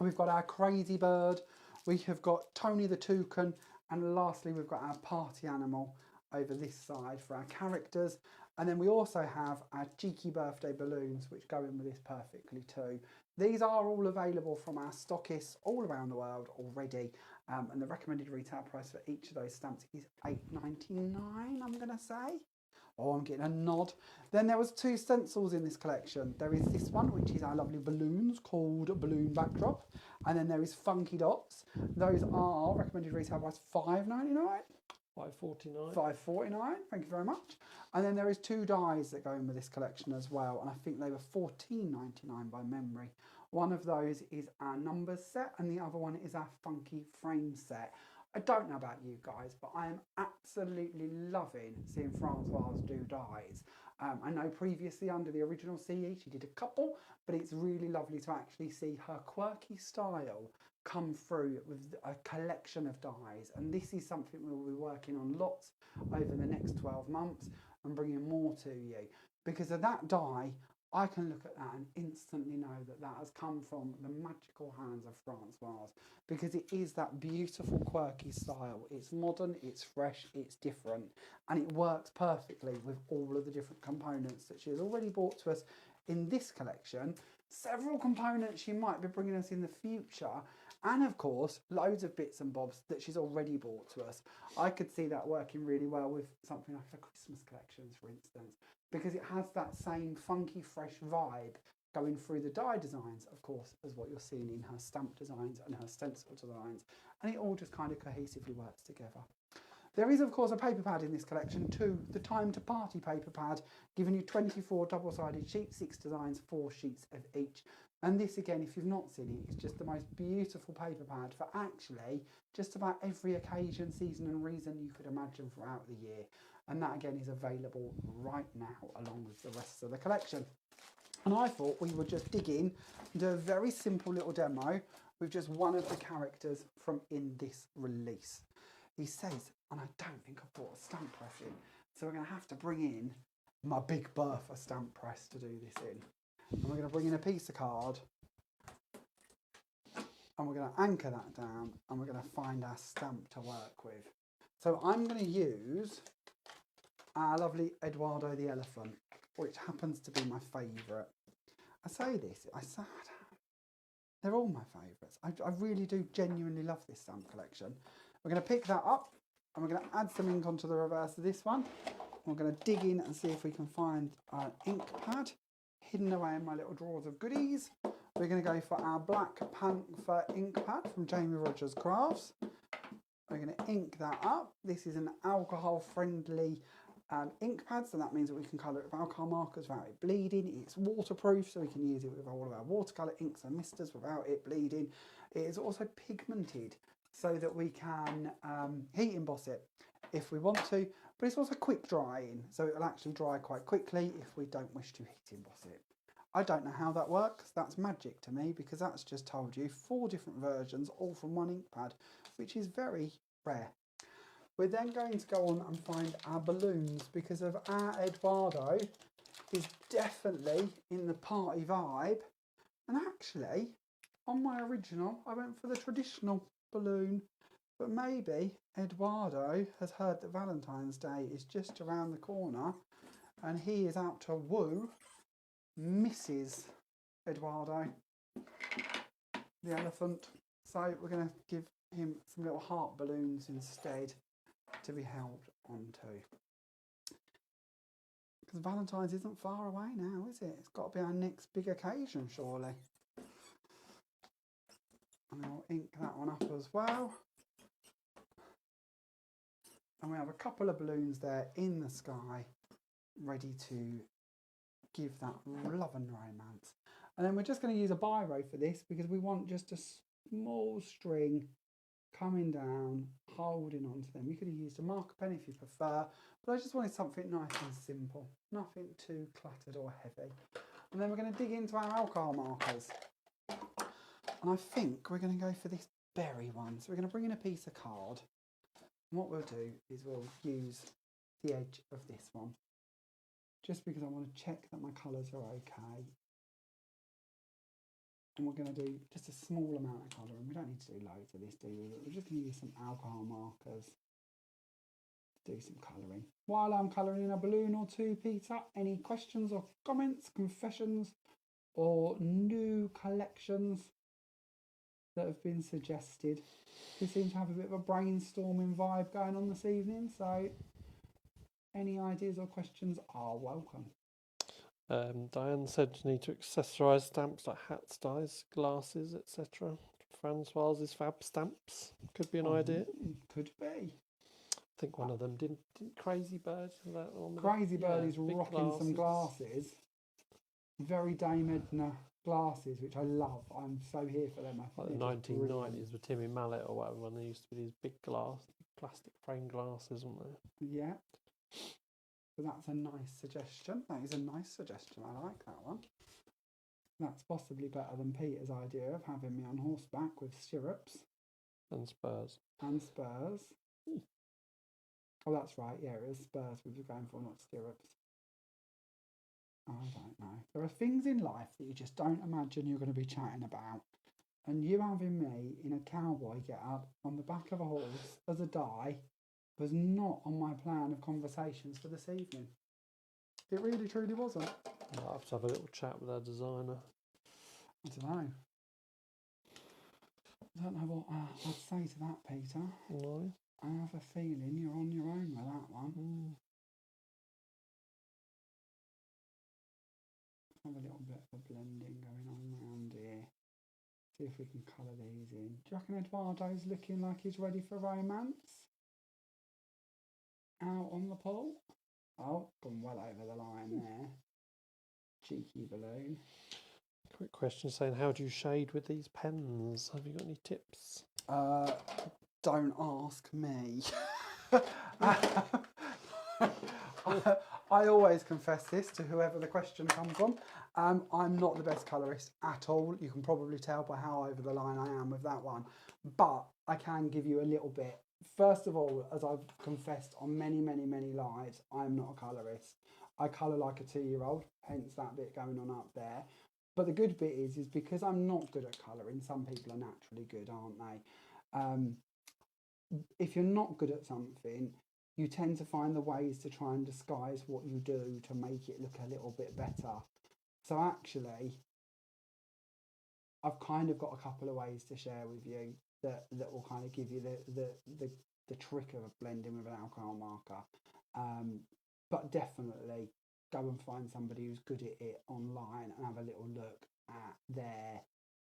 We've got our crazy bird. We have got Tony the toucan. And lastly, we've got our party animal over this side for our characters. And then we also have our cheeky birthday balloons, which go in with this perfectly too. These are all available from our stockists all around the world already. And the recommended retail price for each of those stamps is $8.99, I'm going to say. Oh, I'm getting a nod. Then there was 2 stencils in this collection. There is this one, which is our lovely balloons, called Balloon Backdrop. And then there is Funky Dots. Those are recommended retail price $5.99. $5.49. $5.49, thank you very much. And then there is 2 dies that go in with this collection as well, and I think they were $14.99 by memory. One of those is our numbers set, and the other one is our funky frame set. I don't know about you guys, but I am absolutely loving seeing Francoise do dies. I know previously under the original CE she did a couple, but it's really lovely to actually see her quirky style come through with a collection of dies, and this is something we'll be working on lots over the next 12 months and bringing more to you. Because of that die, I can look at that and instantly know that that has come from the magical hands of Francoise, because it is that beautiful quirky style. It's modern, it's fresh, it's different, and it works perfectly with all of the different components that she has already brought to us in this collection, several components she might be bringing us in the future, and of course loads of bits and bobs that she's already brought to us. I could see that working really well with something like her Christmas collections, for instance, because it has that same funky fresh vibe going through the die designs, of course, as what you're seeing in her stamp designs and her stencil designs, and it all just kind of cohesively works together. There is, of course, a paper pad in this collection too, the Time to Party paper pad, giving you 24 double-sided sheets, 6 designs, 4 sheets of each. And this, again, if you've not seen it, it's just the most beautiful paper pad for actually just about every occasion, season and reason you could imagine throughout the year. And that, again, is available right now along with the rest of the collection. And I thought we would just dig in and do a very simple little demo with just one of the characters from in this release. He says, and I don't think I've brought a stamp press in, so we're going to have to bring in my Big Bertha stamp press to do this in. And we're going to bring in a piece of card and we're going to anchor that down, and we're going to find our stamp to work with. So I'm going to use our lovely Eduardo the Elephant, which happens to be my favourite. I say this, they're all my favourites. I really do genuinely love this stamp collection. We're going to pick that up, and we're going to add some ink onto the reverse of this one. We're going to dig in and see if we can find an ink pad hidden away in my little drawers of goodies. We're going to go for our Black Panther ink pad from Jamie Rogers Crafts. We're going to ink that up. This is an alcohol-friendly ink pad, so that means that we can colour it with alcohol markers without it bleeding. It's waterproof, so we can use it with all of our watercolour inks and misters without it bleeding. It is also pigmented, so that we can heat emboss it if we want to, but it's also quick drying, so it will actually dry quite quickly if we don't wish to heat emboss it. I don't know how that works. That's magic to me, because that's just told you 4 different versions, all from one ink pad, which is very rare. We're then going to go on and find our balloons, because of our Eduardo is definitely in the party vibe. And actually, on my original, I went for the traditional balloon, but maybe Eduardo has heard that Valentine's Day is just around the corner and he is out to woo Mrs. Eduardo the Elephant. So we're going to give him some little heart balloons instead to be held onto. Because Valentine's isn't far away now, is it? It's got to be our next big occasion, surely. And I'll ink that one up as well. And we have a couple of balloons there in the sky, ready to give that love and romance. And then we're just going to use a biro for this, because we want just a small string coming down, holding onto them. You could have used a marker pen if you prefer, but I just wanted something nice and simple, nothing too cluttered or heavy. And then we're going to dig into our alcohol markers. And I think we're going to go for this berry one. So we're going to bring in a piece of card. And what we'll do is we'll use the edge of this one, just because I want to check that my colours are okay. And we're going to do just a small amount of colouring. We don't need to do loads of this, do we? We're just going to use some alcohol markers to do some colouring. While I'm colouring in a balloon or two, Peter, any questions or comments, confessions, or new collections that have been suggested? We seem to have a bit of a brainstorming vibe going on this evening, so any ideas or questions are welcome. Diane said you need to accessorise stamps like hats, dies, glasses, etc. Francoise's fab stamps could be an idea. Could be. I think one of them didn't Crazy Bird. That one Crazy Bird is rocking some glasses. Very Dame Edna glasses, which I love. I'm so here for them. Like the 1990s with Timmy Mallet or whatever, when there used to be these big plastic frame glasses, weren't there? Yeah. So that's a nice suggestion. That is a nice suggestion. I like that one. That's possibly better than Peter's idea of having me on horseback with stirrups. And spurs. And spurs. Oh, that's right. Yeah, it was spurs we were going for, not stirrups. I don't know. There are things in life that you just don't imagine you're going to be chatting about. And you having me in a cowboy get-up on the back of a horse as a die was not on my plan of conversations for this evening. It really, truly wasn't. I'll have to have a little chat with our designer. I don't know. I don't know what I'd say to that, Peter. No. I have a feeling you're on your own with that one. Have a little bit of a blending going on around here. See if we can colour these in. Do you reckon Eduardo's looking like he's ready for romance? Out on the pool? Oh, gone well over the line there. Cheeky balloon. Quick question saying, how do you shade with these pens? Have you got any tips? Don't ask me. I always confess this to whoever the question comes from. I'm not the best colourist at all. You can probably tell by how over the line I am with that one. But I can give you a little bit. First of all, as I've confessed on many, many, many lives, I'm not a colourist. I colour like a 2-year-old, hence that bit going on up there. But the good bit is because I'm not good at colouring, some people are naturally good, aren't they? If you're not good at something, you tend to find the ways to try and disguise what you do to make it look a little bit better. So actually, I've kind of got a couple of ways to share with you that will kind of give you the trick of blending with an alcohol marker. But definitely go and find somebody who's good at it online and have a little look at their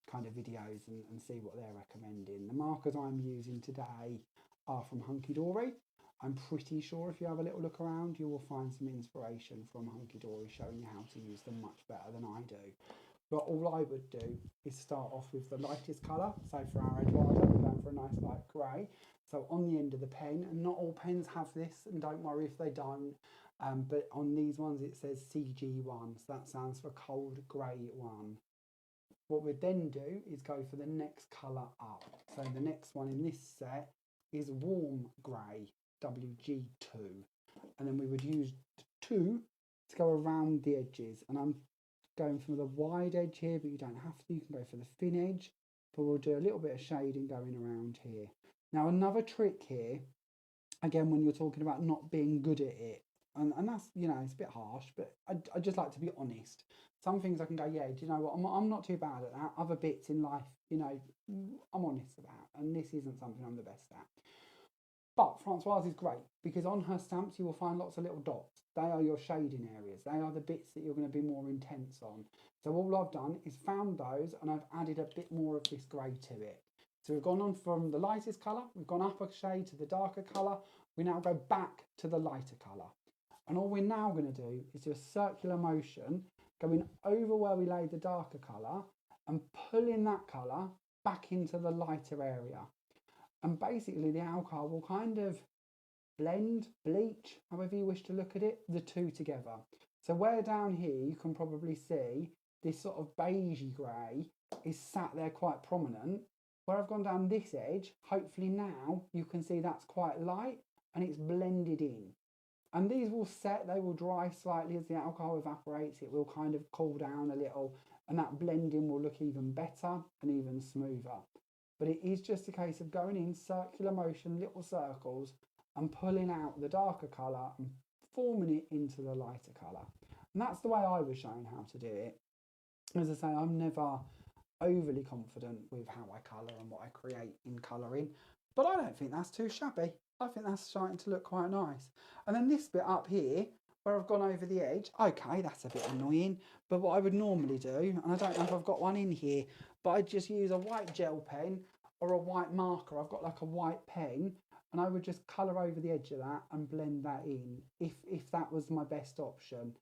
kind of videos and see what they're recommending. The markers I'm using today are from Hunky Dory. I'm pretty sure if you have a little look around, you will find some inspiration from Hunky Dory showing you how to use them much better than I do. But all I would do is start off with the lightest colour. So for our Eduardo, we're going for a nice light grey. So on the end of the pen, and not all pens have this, and don't worry if they don't, but on these ones it says CG1, so that stands for Cold Grey 1. What we'd then do is go for the next colour up. So the next one in this set is Warm Grey, WG2. And then we would use 2 to go around the edges. And I'm going for the wide edge here, but you don't have to. You can go for the thin edge, but we'll do a little bit of shading going around here. Now another trick here, again, when you're talking about not being good at it, and that's, you know, it's a bit harsh, but I just like to be honest. Some things I can go, yeah, do you know what, I'm not too bad at that. Other bits in life, you know, I'm honest about, and this isn't something I'm the best at. But Francoise is great because on her stamps you will find lots of little dots. They are your shading areas. They are the bits that you're going to be more intense on. So all I've done is found those and I've added a bit more of this grey to it. So we've gone on from the lightest colour, we've gone up a shade to the darker colour, we now go back to the lighter colour. And all we're now going to do is do a circular motion going over where we laid the darker colour and pulling that colour back into the lighter area. And basically the alcohol will kind of blend, bleach, however you wish to look at it, the two together. So where down here you can probably see this sort of beigey grey is sat there quite prominent. Where I've gone down this edge, hopefully now you can see that's quite light and it's blended in. And these will set, they will dry slightly as the alcohol evaporates, it will kind of cool down a little and that blending will look even better and even smoother. But it is just a case of going in circular motion, little circles, and pulling out the darker colour and forming it into the lighter colour. And that's the way I was shown how to do it. As I say, I'm never overly confident with how I colour and what I create in colouring, but I don't think that's too shabby. I think that's starting to look quite nice. And then this bit up here, where I've gone over the edge, okay, that's a bit annoying, but what I would normally do, and I don't know if I've got one in here, but I'd just use a white gel pen or a white marker. I've got like a white pen, and I would just colour over the edge of that and blend that in, if that was my best option.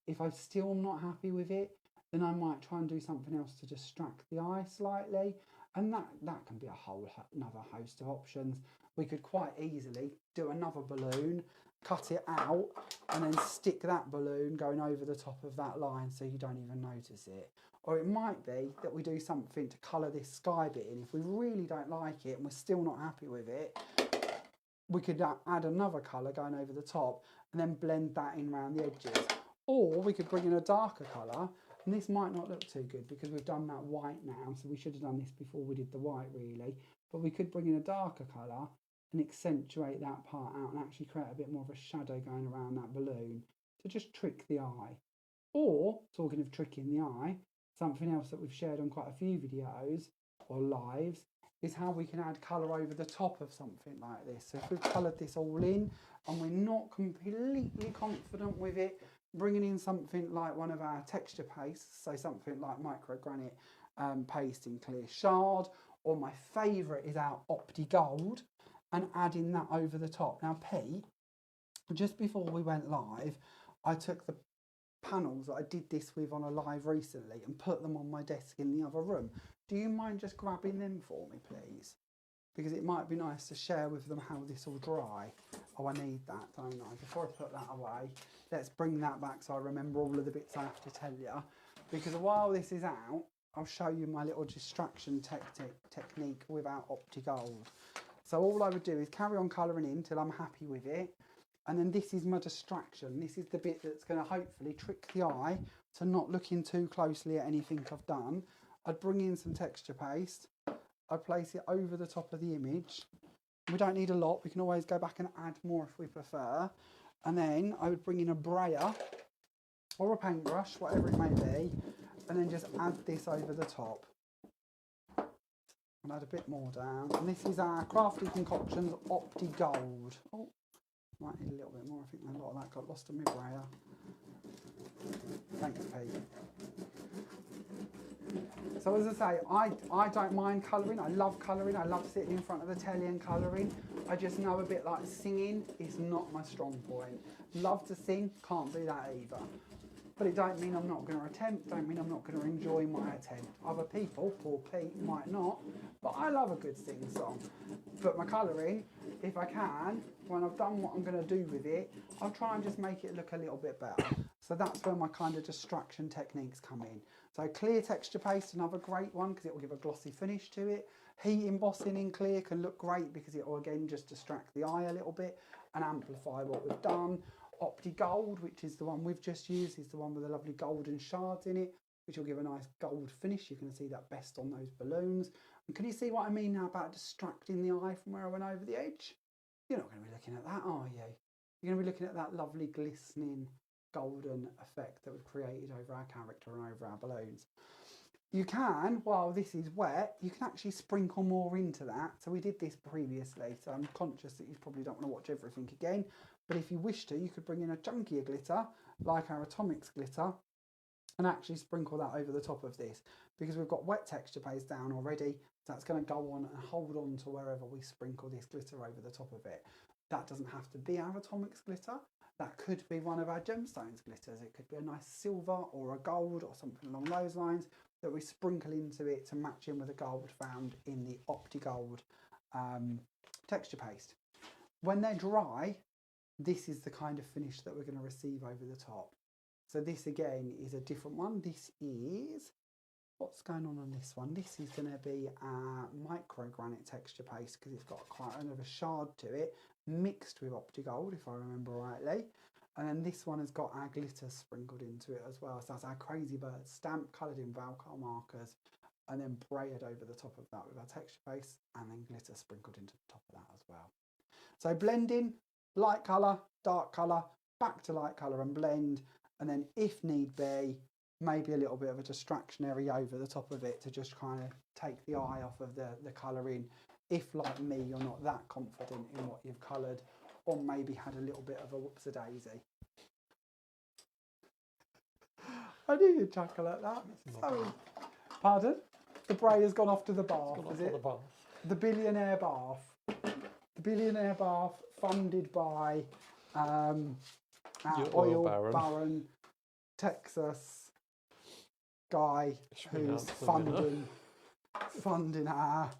If I'm still not happy with it, then I might try and do something else to distract the eye slightly, and that can be a whole another host of options. We could quite easily do another balloon, cut it out, and then stick that balloon going over the top of that line so you don't even notice it. Or it might be that we do something to colour this sky bit in. If we really don't like it and we're still not happy with it, we could add another colour going over the top and then blend that in around the edges. Or we could bring in a darker colour, and this might not look too good because we've done that white now, so we should have done this before we did the white really, but we could bring in a darker colour and accentuate that part out and actually create a bit more of a shadow going around that balloon to just trick the eye. Or, talking of tricking the eye, something else that we've shared on quite a few videos or lives is how we can add colour over the top of something like this. So if we've coloured this all in and we're not completely confident with it, bringing in something like one of our texture pastes, so something like micro granite paste in clear shard, or my favourite is our Opti Gold, and adding that over the top. Now Pete, just before we went live, I took the panels that I did this with on a live recently and put them on my desk in the other room. Do you mind just grabbing them for me, please? Because it might be nice to share with them how this will dry. Oh, I need that, don't I? Before I put that away, let's bring that back so I remember all of the bits I have to tell you. Because while this is out, I'll show you my little distraction technique with our Opti Gold. So all I would do is carry on colouring in till I'm happy with it. And then this is my distraction. This is the bit that's going to hopefully trick the eye to not looking too closely at anything I've done. I'd bring in some texture paste. I'd place it over the top of the image. We don't need a lot. We can always go back and add more if we prefer. And then I would bring in a brayer or a paintbrush, whatever it may be, and then just add this over the top. And add a bit more down. And this is our Crafty Concoctions Opti Gold. Oh, might need a little bit more. I think a lot of that got lost in my brayer. Thanks, Pete. So as I say, I don't mind colouring. I love colouring. I love sitting in front of the telly and colouring. I just know a bit like singing is not my strong point. Love to sing, can't do that either. But it don't mean I'm not going to attempt, don't mean I'm not going to enjoy my attempt. Other people, poor Pete, might not, but I love a good sing song. But my colouring, if I can, when I've done what I'm going to do with it, I'll try and just make it look a little bit better. So that's where my kind of distraction techniques come in. So clear texture paste, another great one because it will give a glossy finish to it. Heat embossing in clear can look great because it will again just distract the eye a little bit and amplify what we've done. Opti Gold, which is the one we've just used, is the one with the lovely golden shards in it, which will give a nice gold finish. You can see that best on those balloons. And can you see what I mean now about distracting the eye from where I went over the edge? You're not going to be looking at that, are you? You're going to be looking at that lovely glistening golden effect that we've created over our character and over our balloons. You can, while this is wet, you can actually sprinkle more into that. So we did this previously, so I'm conscious that you probably don't want to watch everything again. But if you wish to, you could bring in a chunkier glitter, like our Atomics glitter, and actually sprinkle that over the top of this. Because we've got wet texture paste down already, so that's going to go on and hold on to wherever we sprinkle this glitter over the top of it. That doesn't have to be our Atomics glitter. That could be one of our gemstones glitters. It could be a nice silver or a gold or something along those lines that we sprinkle into it to match in with the gold found in the Opti Gold texture paste. When they're dry, this is the kind of finish that we're going to receive over the top. So this again is a different one. This is, what's going on this one? This is going to be our micro granite texture paste because it's got quite a shard to it, mixed with Opti Gold, if I remember rightly. And then this one has got our glitter sprinkled into it as well. So that's our Crazy Bird stamp coloured in Valcar markers and then braided over the top of that with our texture paste and then glitter sprinkled into the top of that as well. So blending, light colour, dark colour, back to light colour and blend. And then if need be, maybe a little bit of a distraction area over the top of it to just kind of take the eye off of the colouring. If, like me, you're not that confident in what you've coloured, or maybe had a little bit of a whoops-a-daisy. I knew you'd chuckle at that. So, pardon? The brayer's gone off to the bath, is it? The billionaire bath. The billionaire bath funded by our oil baron, Texas guy who's funding our...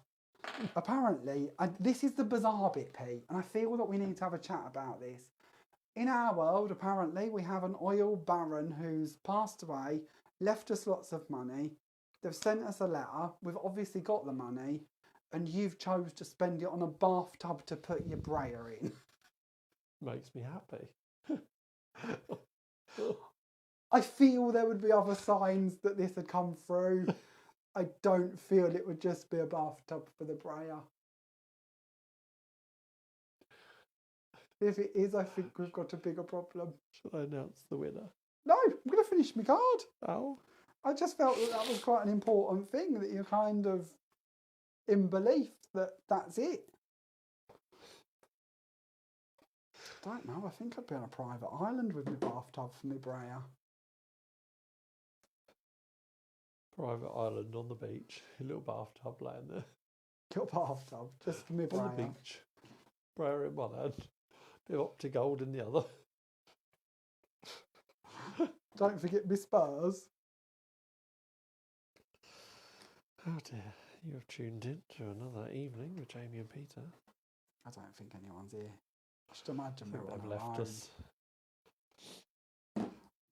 Apparently, this is the bizarre bit, Pete, and I feel that we need to have a chat about this. In our world, apparently, we have an oil baron who's passed away, left us lots of money. They've sent us a letter. We've obviously got the money, and you've chose to spend it on a bathtub to put your brayer in. Makes me happy. I feel there would be other signs that this had come through. I don't feel it would just be a bathtub for the brayer. If it is, I think we've got a bigger problem. Shall I announce the winner? No, I'm going to finish my card. Oh. I just felt that that was quite an important thing, that you're kind of in belief that that's it. I don't know, I think I'd be on a private island with my bathtub for my brayer. Private island on the beach, a little bathtub laying there. Little bathtub, just for me brayer. On the beach. Brayer in one hand, bit of Opti Gold in the other. Don't forget my spurs. Oh dear, you have tuned in to another evening with Jamie and Peter. I don't think anyone's here. I should imagine we're on They've our left own. us.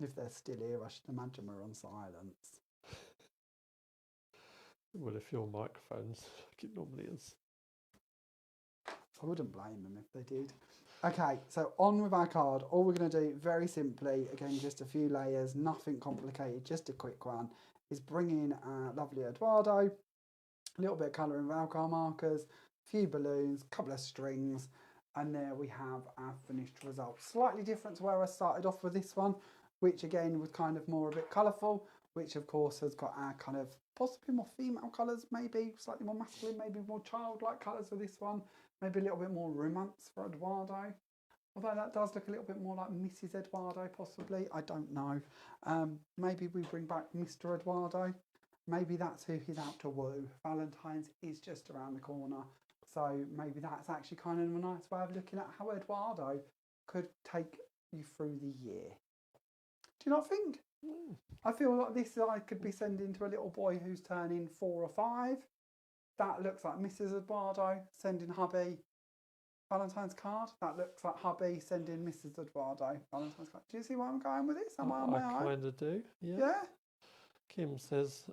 If they're still here, I should imagine we're on silence. Well, if your microphone's like it normally is. I wouldn't blame them if they did. Okay, so on with our card. All we're going to do, very simply, again, just a few layers, nothing complicated, just a quick one, is bring in our lovely Eduardo, a little bit of colouring with alcohol markers, a few balloons, a couple of strings, and there we have our finished result. Slightly different to where I started off with this one, which again was kind of more a bit colourful, which of course has got our kind of possibly more female colours, maybe slightly more masculine, maybe more childlike colours for this one, maybe a little bit more romance for Eduardo. Although that does look a little bit more like Mrs. Eduardo, possibly. I don't know. Maybe we bring back Mr. Eduardo. Maybe that's who he's out to woo. Valentine's is just around the corner. So maybe that's actually kind of a nice way of looking at how Eduardo could take you through the year. Do you not think? I feel like this I could be sending to a little boy who's turning 4 or 5. That looks like Mrs. Eduardo sending hubby Valentine's card. That looks like hubby sending Mrs. Eduardo Valentine's card. Do you see where I'm going with this? Am I on my I own? kind of do, yeah. Yeah? Kim says,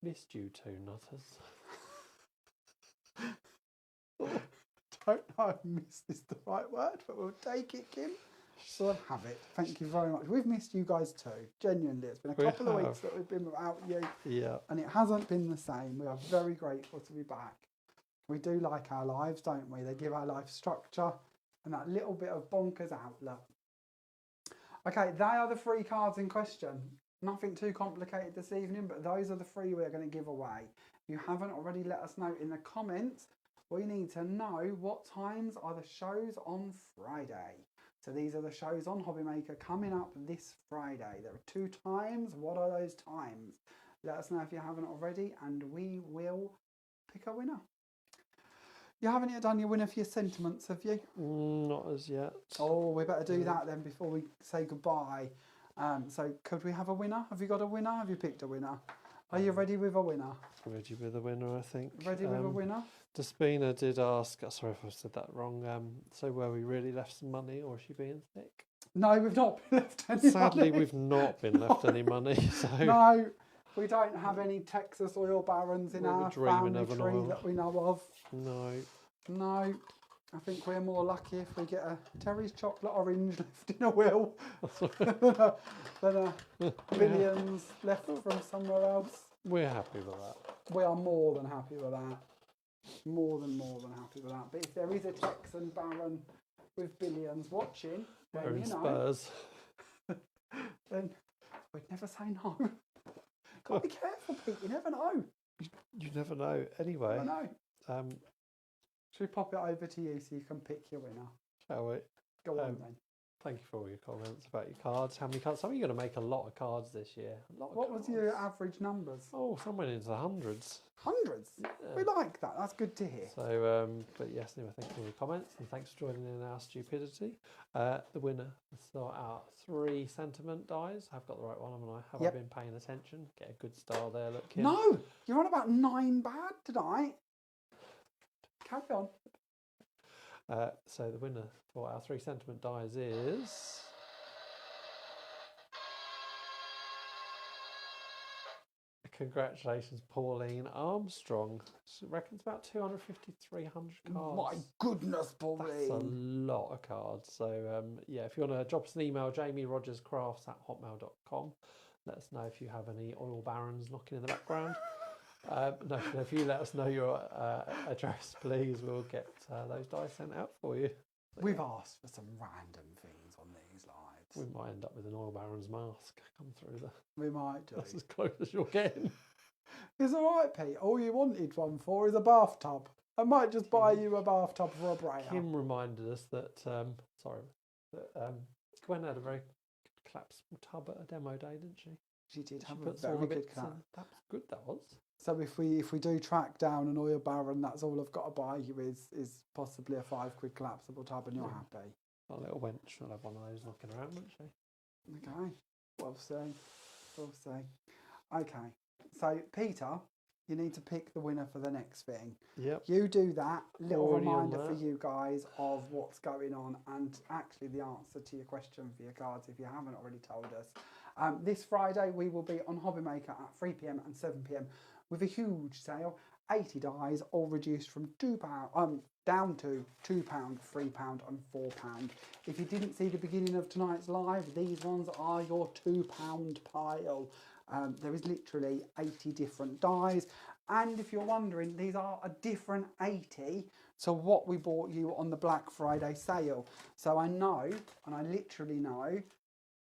missed you too, Nutters. Don't know if miss is the right word, but we'll take it, Kim. So have it. Thank you very much. We've missed you guys too. Genuinely, it's been a couple of weeks that we've been without you. Yeah. And it hasn't been the same. We are very grateful to be back. We do like our lives, don't we? They give our life structure and that little bit of bonkers outlook. Okay, they are the 3 cards in question. Nothing too complicated this evening, but those are the 3 we're going to give away. If you haven't already, let us know in the comments. We need to know what times are the shows on Friday. So these are the shows on Hobbymaker coming up this Friday. There are 2 times. What are those times? Let us know if you haven't already, and we will pick a winner. You haven't yet done your winner for your sentiments, have you? Not as yet. Oh, we better do that then before we say goodbye. So could we have a winner? Have you got a winner? Have you picked a winner? Are you ready with a winner? Ready with a winner, I think. Ready with a winner? Despina did ask, sorry if I said that wrong, so where we really left some money, or is she being sick? No, we've not been left any money. Sadly, we've not been left any money. So no, we don't have any Texas oil barons in We'll be our dreaming family of an tree oil. that we know of. No. No, I think we're more lucky if we get a Terry's chocolate orange left in a will than billions left from somewhere else. We're happy with that. We are more than happy with that. More than happy with that. But if there is a Texan baron with billions watching, then We're in you know, Spurs. then we'd never say no. Gotta be careful, Pete. You never know. You never know. Anyway, I know. Should we pop it over to you so you can pick your winner? shall we? Go on then. Thank you for all your comments about your cards. How many cards? Some of you are going to make a lot of cards this year. A lot of What cards. was your average numbers? Oh, some went into the hundreds. Hundreds. Yeah. We like that. That's good to hear. So, but yes, anyway, thank you for your comments and thanks for joining in our stupidity. The winner has sort out 3 sentiment dies. I've got the right one, haven't I? Have Yep. I been paying attention? Get a good star there, look. Kim. No, you're on about 9 bad tonight. Carry on. So the winner for our 3 sentiment dies is congratulations, Pauline Armstrong. She reckons about 250, 300 cards. My goodness, That's a Pauline. lot of cards. So yeah, if you want to drop us an email, jamierogerscrafts@hotmail.com. Let us know if you have any oil barons knocking in the background. No, if you let us know your address, please, we'll get those dice sent out for you. We've asked for some random things on these lives. We might end up with an oil baron's mask come through the. We might do. That's as close as you're getting. It's all right, Pete. All you wanted one for is a bathtub. I might just buy you a bathtub for a brayer. Kim reminded us that Gwen had a very good collapsible tub at a demo day, didn't she? She did She have a put some very good bits in. cat. That was good. That was. So if we do track down an oil baron, that's all I've got to buy you is possibly a £5 collapsible tub, and you're happy. A little wench will have one of those knocking around, won't she? Okay, we'll see. We'll see. Okay, so Peter, you need to pick the winner for the next thing. Yep. You do that. Little Already on reminder for that. you guys of what's going on and actually the answer to your question for your cards if you haven't already told us. This Friday we will be on Hobbymaker at 3 PM and 7 PM with a huge sale. 80 dies, all reduced from £2 down to £2, £3 and £4. If you didn't see the beginning of tonight's live, these ones are your £2 pile. There is literally 80 different dies, and if you're wondering, these are a different 80 to what we bought you on the Black Friday sale. So I know, and I literally know,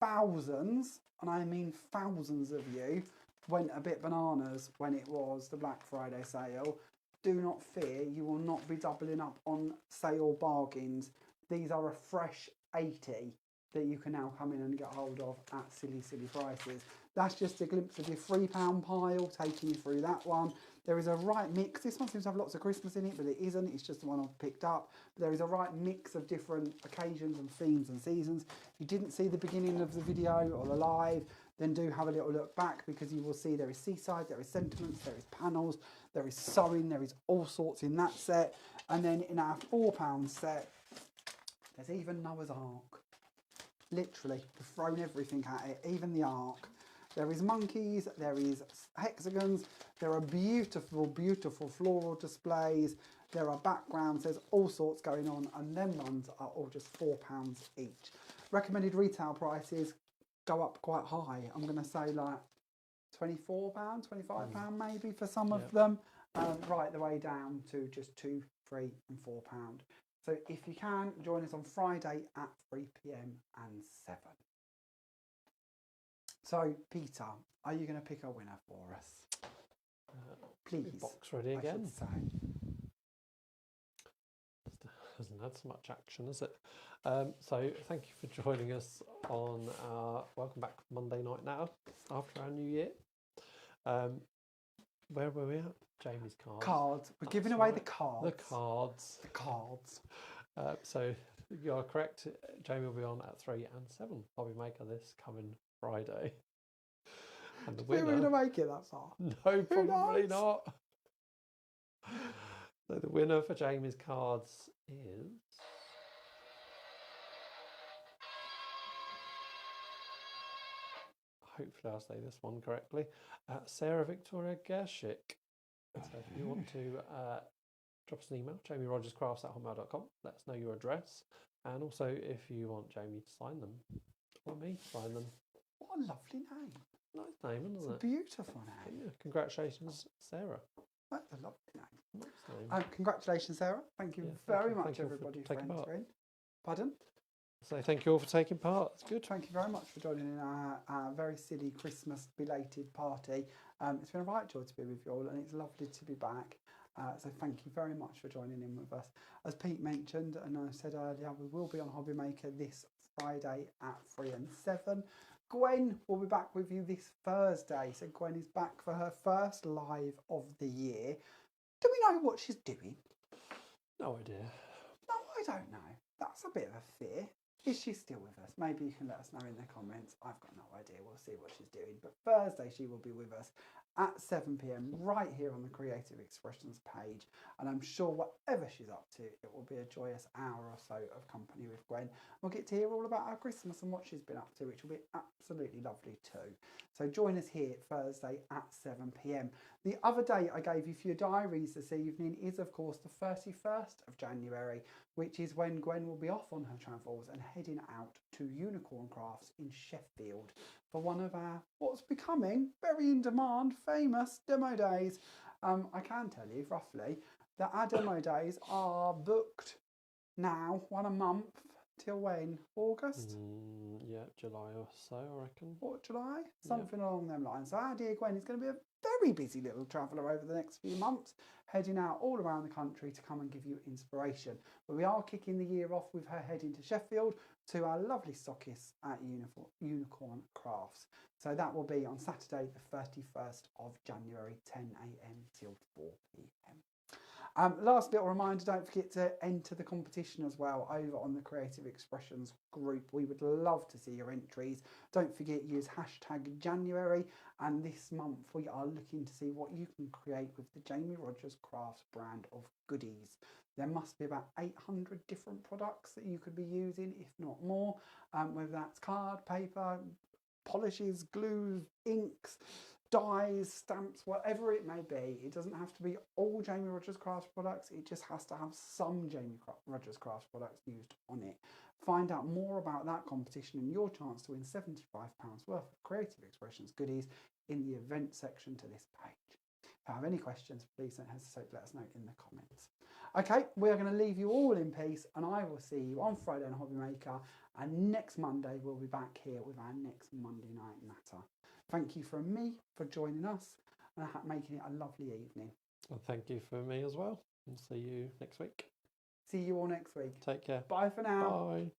thousands, and I mean thousands of you, went a bit bananas when it was the Black Friday sale. Do not fear, you will not be doubling up on sale bargains. These are a fresh 80 that you can now come in and get hold of at silly, silly prices. That's just a glimpse of your £3 pile, taking you through that one. There is a right mix. This one seems to have lots of Christmas in it, but it isn't. It's just the one I've picked up. But there is a right mix of different occasions and themes and seasons. If you didn't see the beginning of the video or the live, then do have a little look back, because you will see there is seaside, there is sentiments, there is panels, there is sewing, there is all sorts in that set. And then in our £4 set, there's even Noah's Ark. Literally, we've thrown everything at it, even the Ark. There is monkeys, there is hexagons, there are beautiful, beautiful floral displays, there are backgrounds, there's all sorts going on, and them ones are all just £4 each. Recommended retail prices go up quite high. I'm going to say like £24, £25 maybe for some of them, right the way down to just £2, £3 and £4. So if you can, join us on Friday at 3 PM and 7. So Peter, are you going to pick a winner for us? Please. Box ready again. I should say. Hasn't had so much action, has it? So thank you for joining us on our Welcome Back Monday Night Now after our new year. Where were we at? Jamie's cards. Cards. We're giving away the cards. The cards. The cards. So you are correct. Jamie will be on at 3 and 7. Bobby Maker this coming Friday. And the winner. Are we going to make it that far? No, probably not. So the winner for Jamie's cards is... Hopefully I'll say this one correctly. Sarah Victoria Gershik. So if you want to drop us an email, jamierogerscrafts@hotmail.com. Let us know your address. And also if you want Jamie to sign them, or me to sign them. What a lovely name. Nice name, isn't it? It's a beautiful name. Yeah, congratulations, Sarah. That's a lovely name. Nice name. Congratulations, Sarah. Thank you very much, everybody, for entering. Pardon? So thank you all for taking part. It's good. Thank you very much for joining in our very silly Christmas belated party. It's been a right joy to be with you all, and it's lovely to be back. So thank you very much for joining in with us. As Pete mentioned, and I said earlier, we will be on Hobby Maker this Friday at 3 and 7. Gwen will be back with you this Thursday. So Gwen is back for her first live of the year. Do we know what she's doing? No idea. No, I don't know. That's a bit of a fear. Is she still with us? Maybe you can let us know in the comments. I've got no idea. We'll see what she's doing. But Thursday she will be with us at 7 PM right here on the Creative Expressions page. And I'm sure whatever she's up to, it will be a joyous hour or so of company with Gwen. We'll get to hear all about her Christmas and what she's been up to, which will be absolutely lovely too. So join us here Thursday at 7 PM. The other day I gave you for your diaries this evening is, of course, the 31st of January, which is when Gwen will be off on her travels and heading out to Unicorn Crafts in Sheffield for one of our, what's becoming very in demand, famous demo days. I can tell you roughly that our demo days are booked now, one a month, till when? August? Yeah, July or so, I reckon. What, July? Something along them lines. So our dear Gwen is going to be a very busy little traveller over the next few months, heading out all around the country to come and give you inspiration. But we are kicking the year off with her heading to Sheffield to our lovely stockists at Unicorn Crafts. So that will be on Saturday the 31st of January, 10 AM till 4 PM. Last little reminder, don't forget to enter the competition as well over on the Creative Expressions group. We would love to see your entries. Don't forget, use hashtag January, and this month we are looking to see what you can create with the Jamie Rogers Crafts brand of goodies. There must be about 800 different products that you could be using, if not more, whether that's card, paper, polishes, glues, inks, dies, stamps, whatever it may be. It doesn't have to be all Jamie Rogers Crafts products. It just has to have some Rogers Crafts products used on it. Find out more about that competition and your chance to win £75 worth of Creative Expressions goodies in the event section to this page. If you have any questions, please don't hesitate to let us know in the comments. Okay, we're going to leave you all in peace, and I will see you on Friday on Hobby Maker, and next Monday we'll be back here with our next Monday Night Natter. Thank you from me for joining us and making it a lovely evening. And thank you for me as well. And see you next week. See you all next week. Take care. Bye for now. Bye.